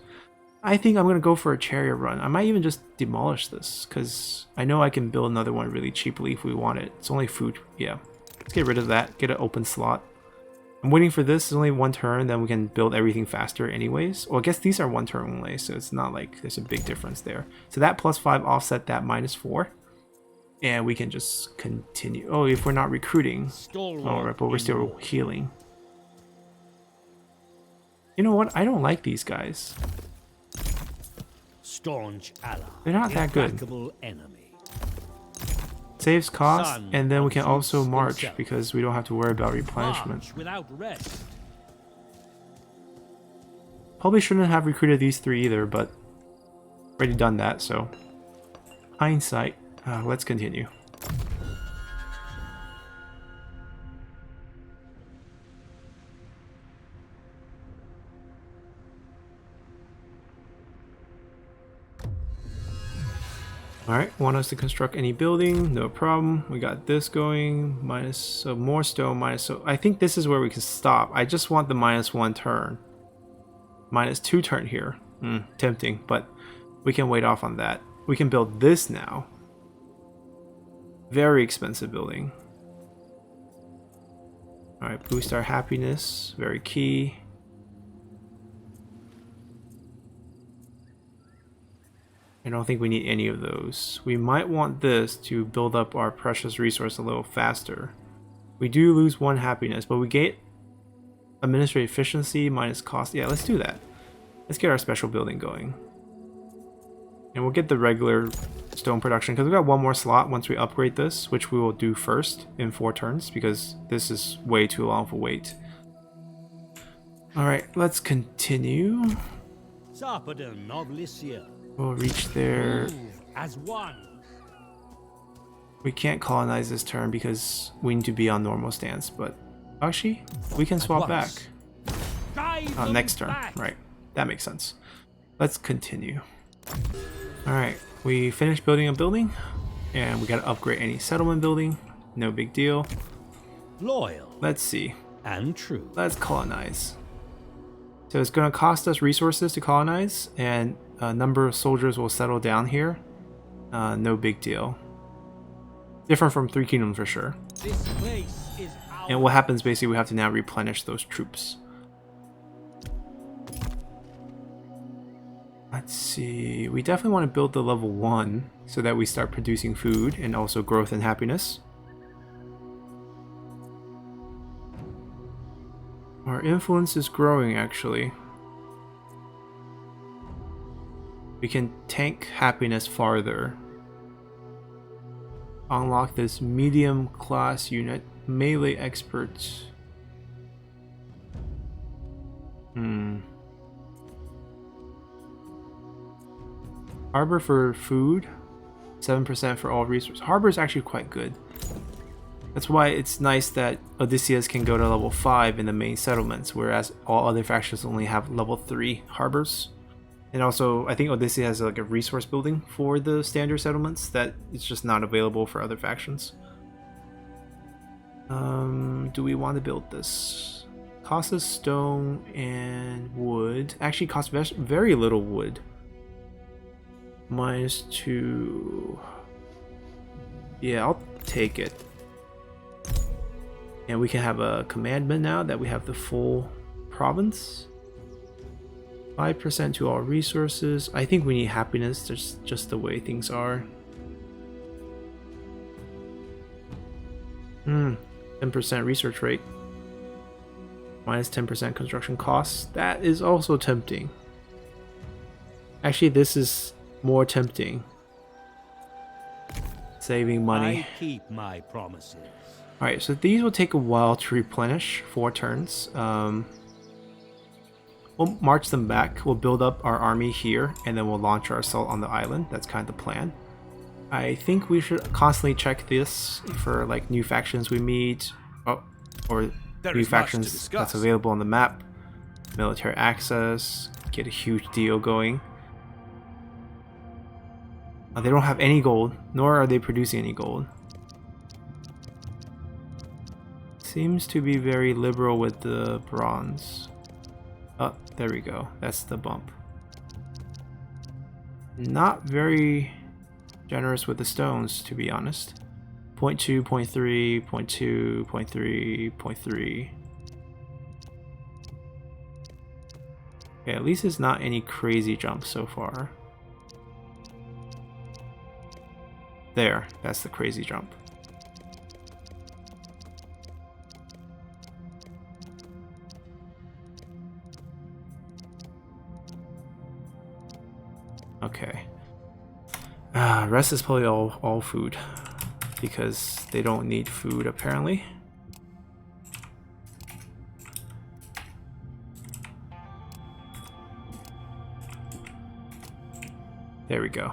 I think I'm going to go for a Chariot run. I might even just demolish this, because I know I can build another one really cheaply if we want it. It's only food. Yeah. Let's get rid of that. Get an open slot. I'm waiting for this. It's only 1 turn, then we can build everything faster anyways. Well, I guess these are 1 turn only, so it's not like there's a big difference there. So that +5 offset that -4. And we can just continue. Oh, if we're not recruiting. Alright, but we're still healing. You know what? I don't like these guys. Staunch ally. They're not that good. Implacable enemy. Saves cost, Son and then we of can also Zeus march himself. because we don't have to worry about replenishment. March without rest. Probably shouldn't have recruited these 3 either, but already done that, so hindsight. Let's continue. Alright, want us to construct any building? No problem. We got this going. Minus more stone, minus, so I think this is where we can stop. I just want the -1 turn. -2 turn here. Tempting, but we can wait off on that. We can build this now. Very expensive building. Alright, boost our happiness. Very key. I don't think we need any of those. We might want this to build up our precious resource a little faster. We do lose 1 happiness, but we get administrative efficiency minus cost. Yeah, let's do that. Let's get our special building going. And we'll get the regular stone production because we've got one more slot once we upgrade this, which we will do first in 4 turns because this is way too long of a wait. Alright, let's continue. Sarpedon of Lycia. We'll reach there. Move as one. We can't colonize this turn because we need to be on normal stance, but actually, we can swap back. Drive Next turn, back. right. That makes sense. Let's continue. Alright, we finished building a building, and we gotta upgrade any settlement building. No big deal. Loyal Let's see. and true. Let's colonize. So it's gonna cost us resources to colonize, and a number of soldiers will settle down here. No big deal. Different from Three Kingdoms for sure. This place is our And what happens basically, we have to now replenish those troops. Let's see, we definitely want to build the level 1 so that we start producing food and also growth and happiness. Our influence is growing actually. We can tank happiness farther. Unlock this medium class unit, melee experts. Harbor for food, 7% for all resources. Harbor is actually quite good. That's why it's nice that Odysseus can go to level 5 in the main settlements, whereas all other factions only have level 3 harbors. And also, I think Odysseus has like a resource building for the standard settlements that it's just not available for other factions. Do we want to build this? Costs us stone and wood. Actually costs very little wood. -2. Yeah, I'll take it. And we can have a commandment now that we have the full province. 5% to all resources. I think we need happiness, just the way things are. 10% research rate. -10% construction costs. That is also tempting. Actually, this is more tempting. Saving money. I keep my promises. Alright, so these will take a while to replenish, 4 turns. We'll march them back, we'll build up our army here, and then we'll launch our assault on the island. That's kind of the plan. I think we should constantly check this for like new factions we meet, or new factions that's available on the map. Military access, get a huge deal going. They don't have any gold, nor are they producing any gold. Seems to be very liberal with the bronze. Oh, there we go. That's the bump. Not very generous with the stones, to be honest. 0.2, 0.3, 0.2, 0.3, 0.3. Okay, at least it's not any crazy jumps so far. There, that's the crazy jump. Okay. Rest is probably all food, because they don't need food apparently. There we go.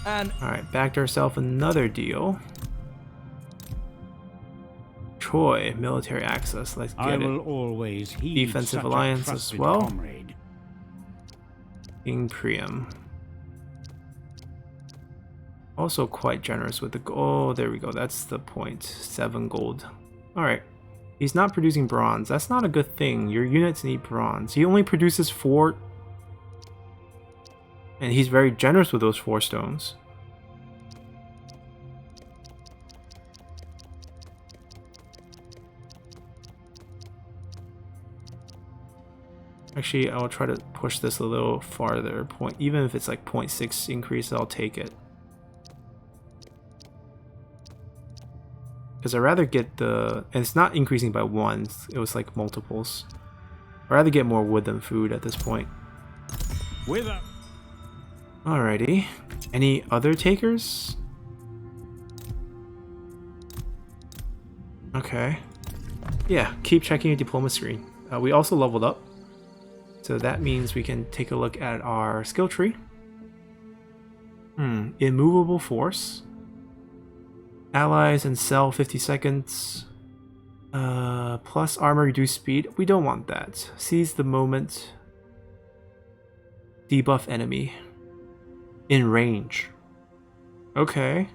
And Alright, backed ourselves another deal. Troy, military access. Let's I get will it. always heed Defensive such a alliance as trusted well. comrade. King Priam. Also quite generous with the gold. Oh, there we go. That's the point. 7 gold. Alright. He's not producing bronze. That's not a good thing. Your units need bronze. He only produces 4. And he's very generous with those 4 stones. Actually, I'll try to push this a little farther. Even if it's like 0.6 increase, I'll take it. Because I'd rather get the... And it's not increasing by 1. It was like multiples. I'd rather get more wood than food at this point. Whither? Alrighty. Any other takers? Okay. Yeah, keep checking your diploma screen. We also leveled up. So that means we can take a look at our skill tree. Immovable force. Allies and cell 50 seconds. Plus armor, reduced speed. We don't want that. Seize the moment. Debuff enemy. In range. Okay.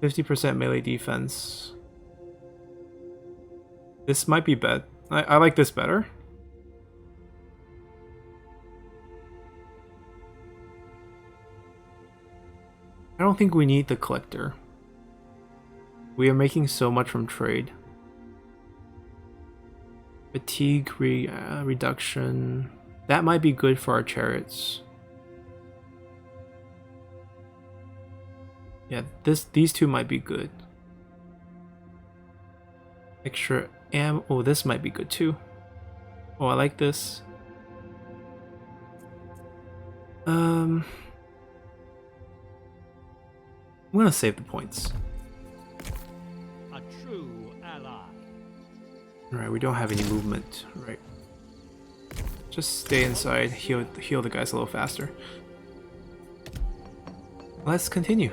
50% melee defense. This might be bad. I like this better. I don't think we need the collector. We are making so much from trade. Fatigue reduction. That might be good for our chariots. Yeah, these two might be good. Extra ammo. Oh, this might be good too. Oh, I like this. I'm gonna save the points. A true ally. Alright, we don't have any movement. Right. Just stay inside, heal the guys a little faster. Let's continue.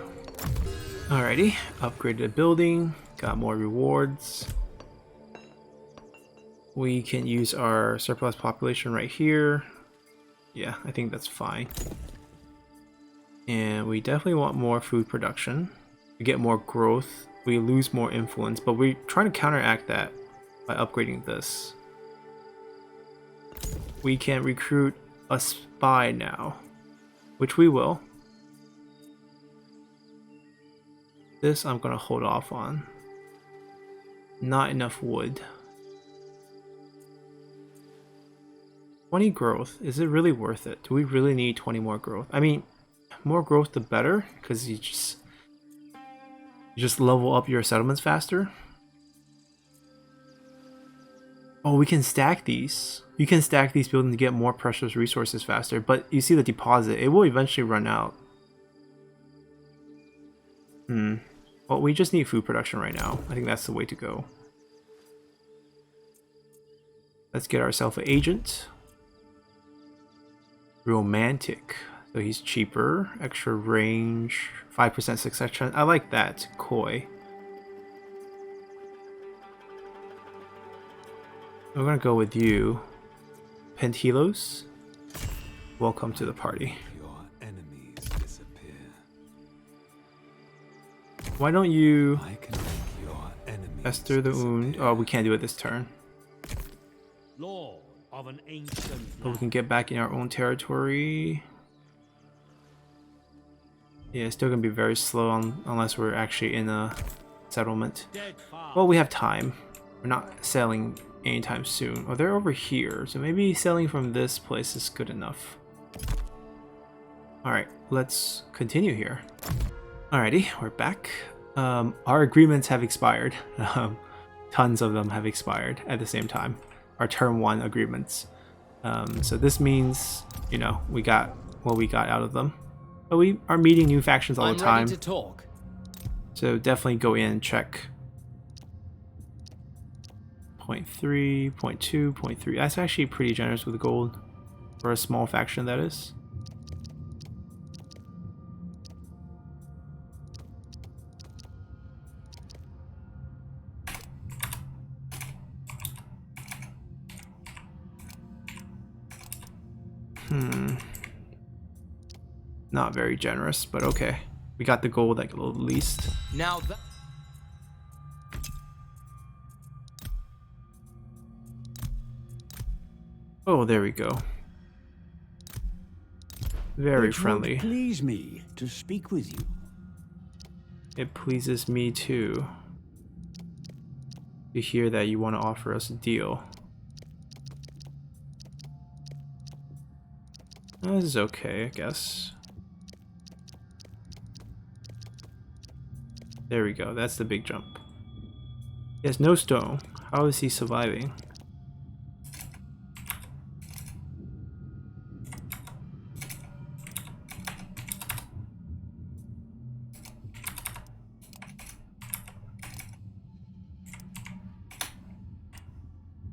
Alrighty, upgraded a building, got more rewards. We can use our surplus population right here. Yeah, I think that's fine. And we definitely want more food production. We get more growth, we lose more influence, but we're trying to counteract that by upgrading this. We can recruit a spy now, which we will. This I'm gonna hold off on. Not enough wood. 20 growth, is it really worth it? Do we really need 20 more growth? I mean, more growth the better, because you just level up your settlements faster. Oh, we can stack these. You can stack these buildings to get more precious resources faster, but you see the deposit, it will eventually run out. Well, we just need food production right now. I think that's the way to go. Let's get ourselves an agent. Romantic. So he's cheaper. Extra range. 5% success chance. I like that. Coy. I'm gonna go with you. Pentilos. Welcome to the party. Your enemies disappear. Why don't you I can make your enemies Esther the wound? Oh, we can't do it this turn. Lord of an ancient But we can get back in our own territory. Yeah, it's still gonna be very slow unless we're actually in a settlement. dead father. Well, we have time. We're not sailing anytime soon. Oh, they're over here, so maybe sailing from this place is good enough. Alright, let's continue here. Alrighty, we're back. Our agreements have expired. Tons of them have expired at the same time. Our turn 1 agreements. So this means, you know, we got what we got out of them. But we are meeting new factions all the time. I'm ready to talk. So definitely go in and check. 0.3, 0.2, 0.3. That's actually pretty generous with gold. For a small faction, that is. Not very generous, but okay. We got the gold at least. Now that Oh, there we go. Very It friendly. would please me to speak with you. It pleases me too to hear that you want to offer us a deal. This is okay, I guess. There we go, that's the big jump. He has no stone. How is he surviving?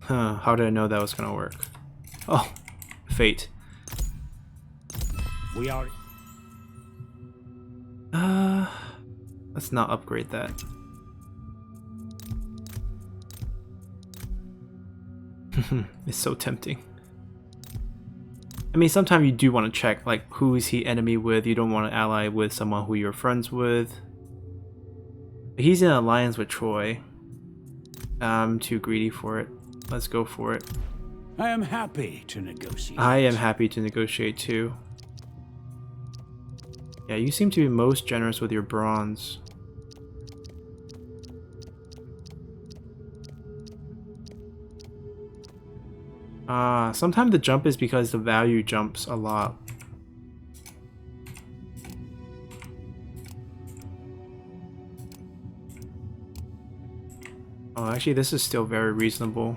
Huh, how did I know that was gonna work? Oh, fate. We are. Let's not upgrade that. It's so tempting. I mean, sometimes you do want to check, like, who is he enemy with. You don't want to ally with someone who you're friends with. He's in alliance with Troy. I'm too greedy for it. Let's go for it. I am happy to negotiate. I am happy to negotiate too. Yeah, you seem to be most generous with your bronze. Sometimes the jump is because the value jumps a lot. Oh, actually, this is still very reasonable.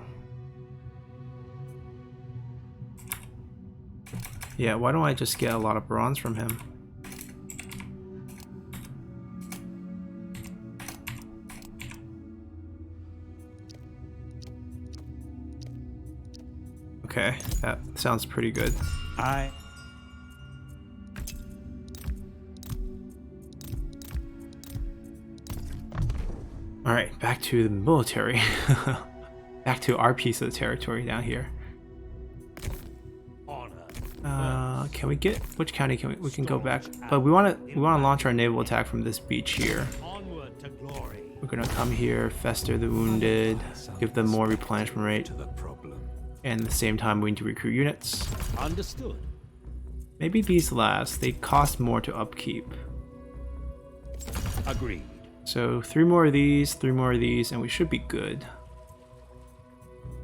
Yeah, why don't I just get a lot of bronze from him? Okay, that sounds pretty good. Alright, back to the military. Back to our piece of the territory down here. Can we get which county can we can go back? But we wanna launch our naval attack from this beach here. Onward to glory. We're gonna come here, fester the wounded, give them more replenishment rate. And at the same time we need to recruit units. Understood. Maybe these last, they cost more to upkeep. Agreed. So 3 more of these, 3 more of these, and we should be good.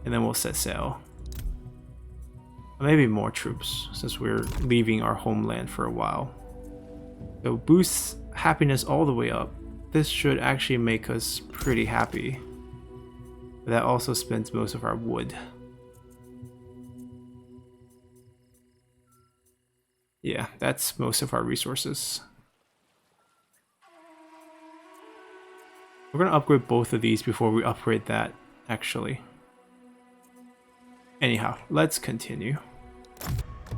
And then we'll set sail. Maybe more troops, since we're leaving our homeland for a while. So boosts happiness all the way up. This should actually make us pretty happy. But that also spends most of our wood. Yeah, that's most of our resources. We're gonna upgrade both of these before we upgrade that, actually. Anyhow, let's continue.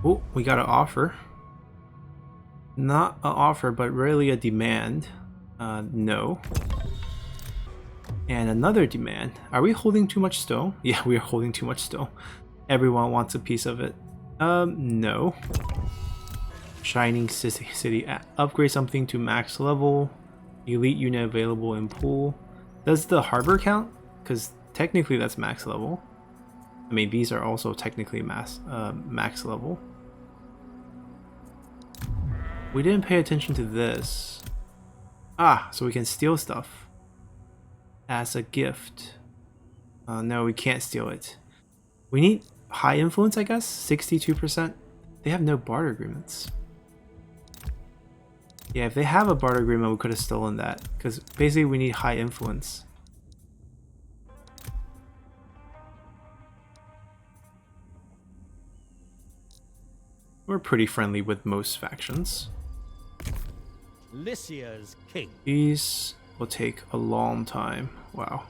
Oh, we got an offer. Not an offer, but really a demand. No. And another demand. Are we holding too much stone? Yeah, we are holding too much stone. Everyone wants a piece of it. No. Shining City. Upgrade something to max level. Elite unit available in pool. Does the harbor count? Because technically that's max level. I mean, these are also technically max level. We didn't pay attention to this. Ah, so we can steal stuff as a gift. No, we can't steal it. We need high influence, I guess. 62%. They have no barter agreements. Yeah, if they have a barter agreement, we could have stolen that. Because basically we need high influence. We're pretty friendly with most factions. Lycia's king. These will take a long time. Wow.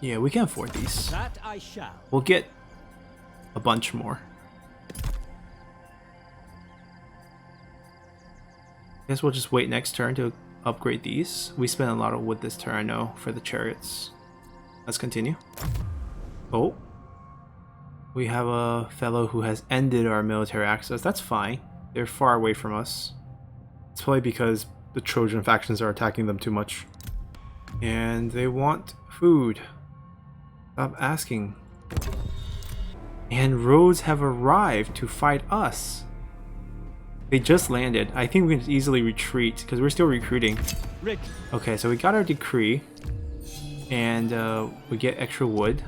Yeah, we can afford these. That I shall. We'll get a bunch more. Guess we'll just wait next turn to upgrade these. We spent a lot of wood this turn, I know, for the chariots. Let's continue. Oh. We have a fellow who has ended our military access. That's fine. They're far away from us. It's probably because the Trojan factions are attacking them too much. And they want food. Stop asking. And roads have arrived to fight us. They just landed. I think we can easily retreat because we're still recruiting. Okay, so we got our decree. And we get extra wood.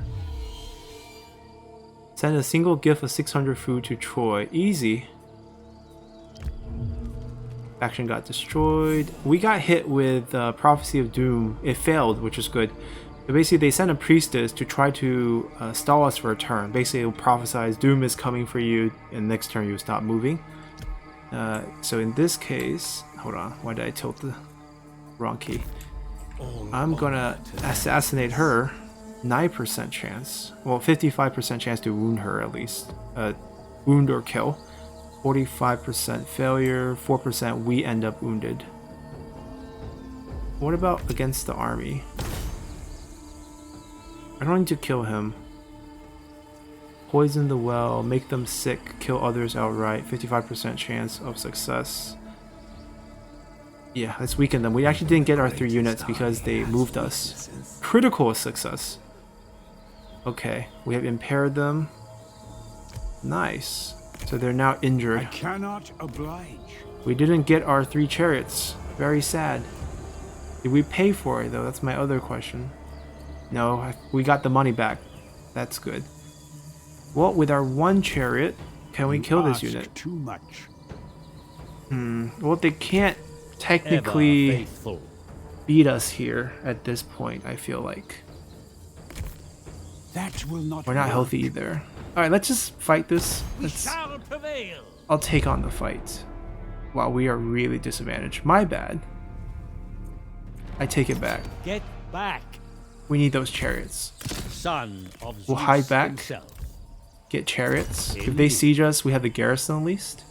Send a single gift of 600 food to Troy. Easy. Faction got destroyed. We got hit with Prophecy of Doom. It failed, which is good. But basically, they sent a priestess to try to stall us for a turn. Basically, it will prophesize Doom is coming for you, and next turn you stop moving. So in this case, hold on. Why did I tilt the wrong key? I'm gonna assassinate her. 9% chance. Well, 55% chance to wound her at least. Wound or kill. 45% failure. 4% we end up wounded. What about against the army? I don't need to kill him. Poison the well, make them sick, kill others outright. 55% chance of success. Yeah, let's weaken them. We actually didn't get our 3 units because they moved us. Critical success. Okay, we have impaired them. Nice. So they're now injured. I cannot oblige. We didn't get our 3 chariots. Very sad. Did we pay for it though? That's my other question. No, we got the money back. That's good. Well, with our 1 chariot, can we kill this unit? Too much. Well, they can't technically beat us here at this point, I feel like. That will not We're not work. healthy either. Alright, let's just fight this. We shall prevail. I'll take on the fight. Wow, we are really disadvantaged. My bad. I take it back. Get back, We need those chariots. son of We'll Zeus hide back. himself. Get chariots. If they siege us, we have the garrison at least.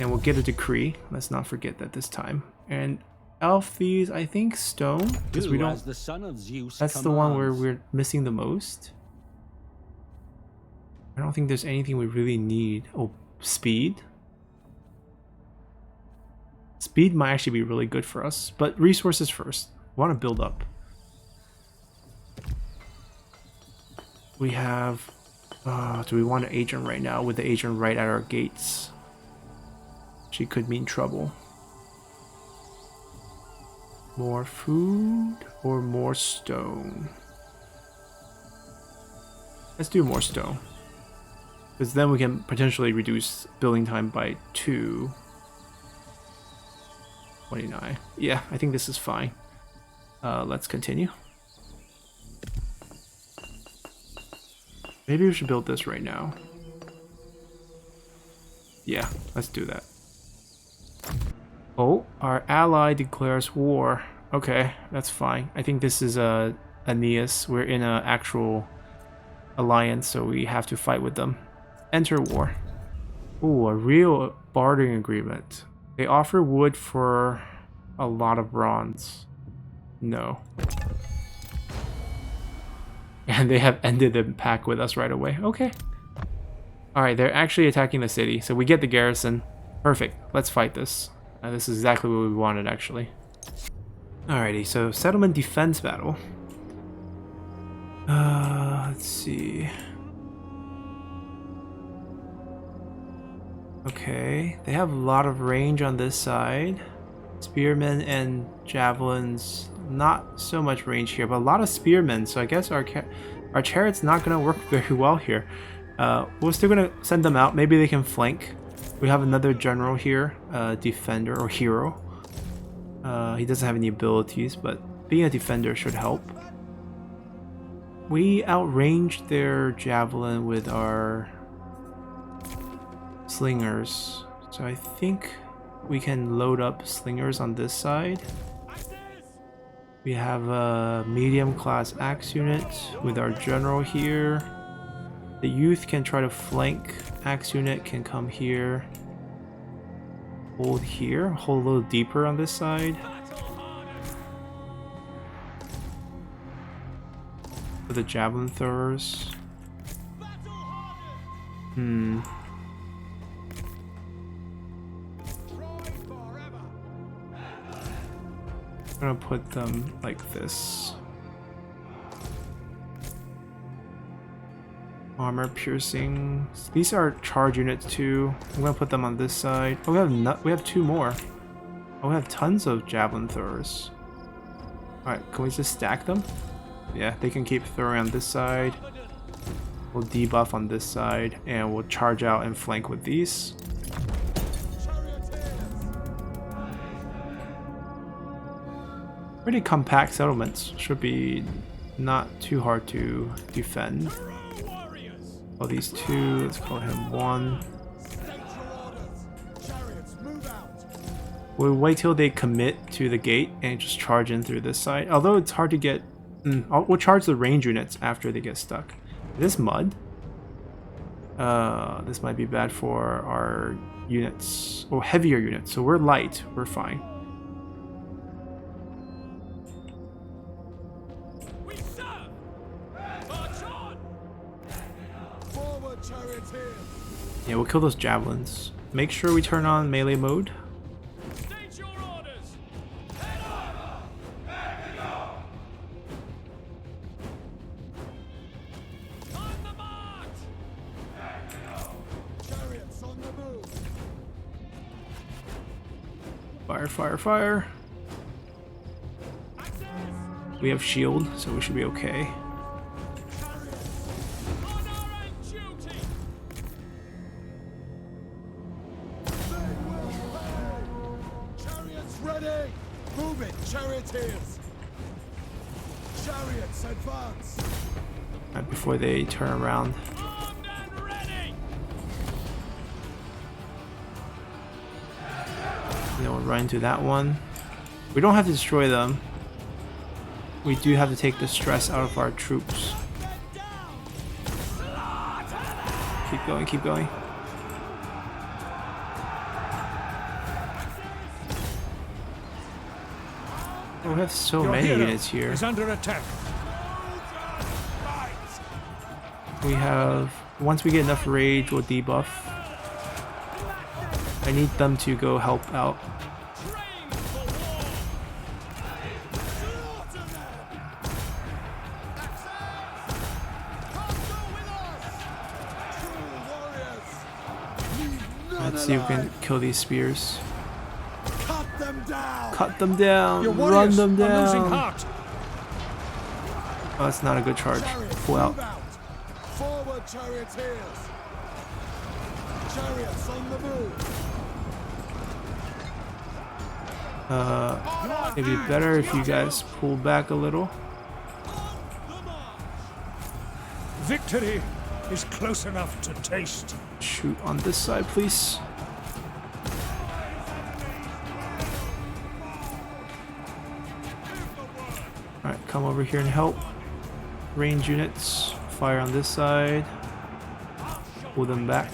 And we'll get a decree. Let's not forget that this time. And elf these, I think stone. Because we Do don't. as the son of Zeus That's the one where commands. we're missing the most. I don't think there's anything we really need. Oh, speed. Speed might actually be really good for us, but resources first. We want to build up. We have... do we want an agent right now with the agent right at our gates? She could mean trouble. More food or more stone? Let's do more stone. Because then we can potentially reduce building time by 2. 29. Yeah, I think this is fine. Let's continue. Maybe we should build this right now. Yeah, let's do that. Oh, our ally declares war. Okay, that's fine. I think this is Aeneas. We're in an actual alliance, so we have to fight with them. Enter war. Ooh, a real bartering agreement. They offer wood for a lot of bronze. No. And they have ended the pact with us right away. Okay. Alright, they're actually attacking the city. So we get the garrison. Perfect. Let's fight this. This is exactly what we wanted, actually. Alrighty, so settlement defense battle. Let's see. Okay, they have a lot of range on this side. Spearmen and javelins, not so much range here, but a lot of spearmen. So I guess our chariot's not gonna work very well here. We're still gonna send them out. Maybe they can flank. We have another general here, defender or hero. He doesn't have any abilities, but being a defender should help. We outranged their javelin with our slingers, so I think we can load up slingers on this side. We have a medium class axe unit with our general here. The youth can try to flank. Axe unit can come here. Hold here. Hold a little deeper on this side. For the javelin throwers. I'm gonna put them like this. Armor piercing. These are charge units too. I'm gonna put them on this side. Oh, we have 2 more. Oh, we have tons of javelin throwers. Alright, can we just stack them? Yeah, they can keep throwing on this side. We'll debuff on this side, and we'll charge out and flank with these. Pretty compact settlements. Should be not too hard to defend. Oh, these 2. Let's call him 1. We'll wait till they commit to the gate and just charge in through this side. Although it's hard to get... we'll charge the range units after they get stuck. This mud? This might be bad for our units. Or heavier units. So we're light. We're fine. We serve! March on! Forward, charioteers! Yeah, we'll kill those javelins. Make sure we turn on melee mode. State your orders! Head up! On the march! Chariots on the move! Fire, fire, fire. We have shield, so we should be okay. Honor and duty! Chariots ready! Move it, charioteers! Chariots advance! Right before they turn around. Armed and ready! Then we'll run into that one. We don't have to destroy them. We do have to take the stress out of our troops. Keep going, keep going. Oh, we have so Your many hero units here. is under attack. We have... Once we get enough rage, we'll debuff. I need them to go help out. Train for war! Let's see if we can kill these spears. Cut them down! Cut them down! Your Run warriors them are losing down! heart. Oh, that's not a good charge. Chariots, Pull out. move out! Forward, charioteers! Chariots on the move! It'd be better if you guys pull back a little. Victory is close enough to taste. Shoot on this side, please. Alright, come over here and help. Range units, fire on this side. Pull them back.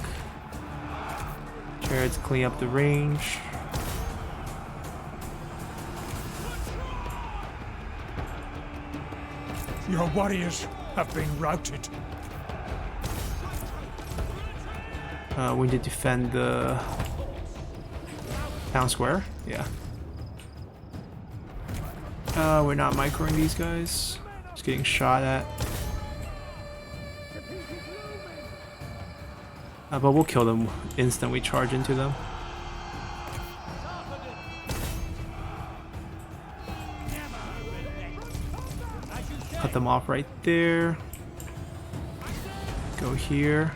Chariots clean up the range. Your warriors have been routed. We need to defend the town square. Yeah. We're not microing these guys. Just getting shot at. But we'll kill them instant we charge into them. Cut them off right there. Go here.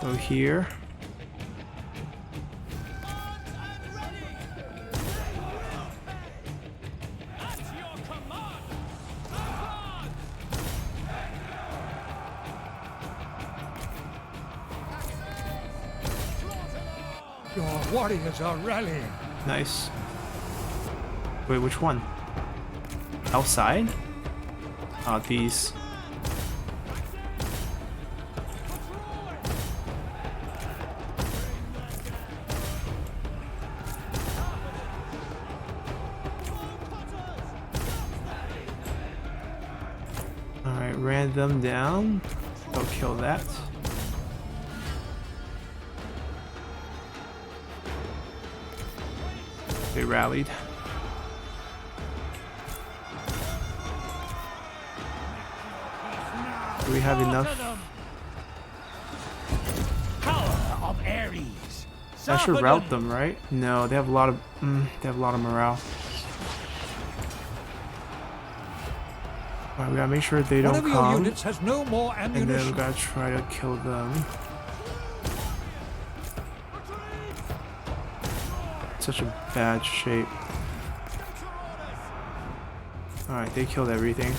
Go here. Your warriors are rallying. Nice. Wait, which one? Outside? Oh, these. Alright, ran them down. Go kill that. They rallied. Do we have enough? Power of Ares! I should Sarpedon! rout them, right? No, they have a lot of morale. Alright, we gotta make sure they One don't of your come, units has no more and then we ammunition. gotta try to kill them. Such a bad shape. Alright, they killed everything.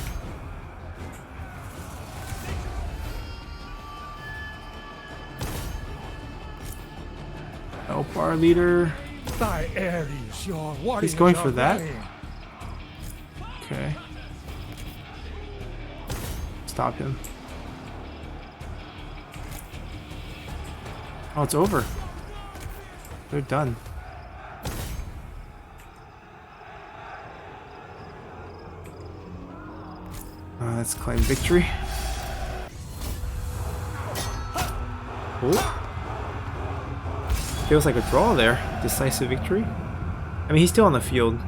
Help our leader. Thy Ares, your warriors He's going are for that? rallying. Okay. Stop him. Oh, it's over. They're done. Let's claim victory. Oh. Feels like a draw there. Decisive victory. I mean, he's still on the field.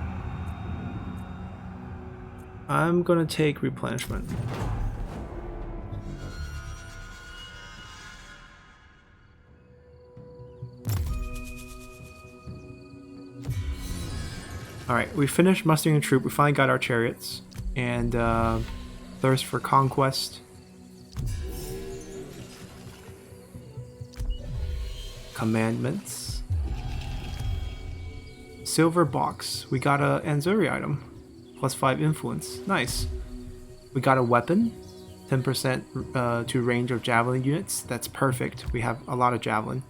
I'm gonna take replenishment. Alright, we finished mustering a troop. We finally got our chariots. And thirst for conquest. Commandments. Silver box. We got a Anzuri item. +5 influence. Nice. We got a weapon. 10% to range of javelin units. That's perfect. We have a lot of javelin.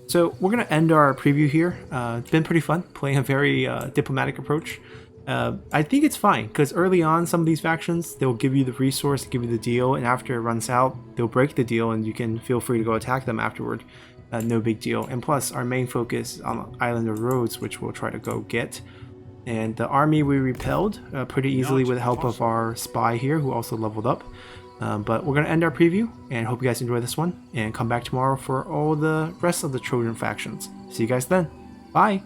So we're going to end our preview here. It's been pretty fun playing a very diplomatic approach. I think it's fine because early on some of these factions, they'll give you the resource, give you the deal, and after it runs out, they'll break the deal and you can feel free to go attack them afterward. No big deal. And plus our main focus is on the Island of Rhodes, which we'll try to go get. And the army we repelled pretty easily with the help of our spy here who also leveled up. But we're going to end our preview and hope you guys enjoy this one and come back tomorrow for all the rest of the Trojan factions. See you guys then. Bye!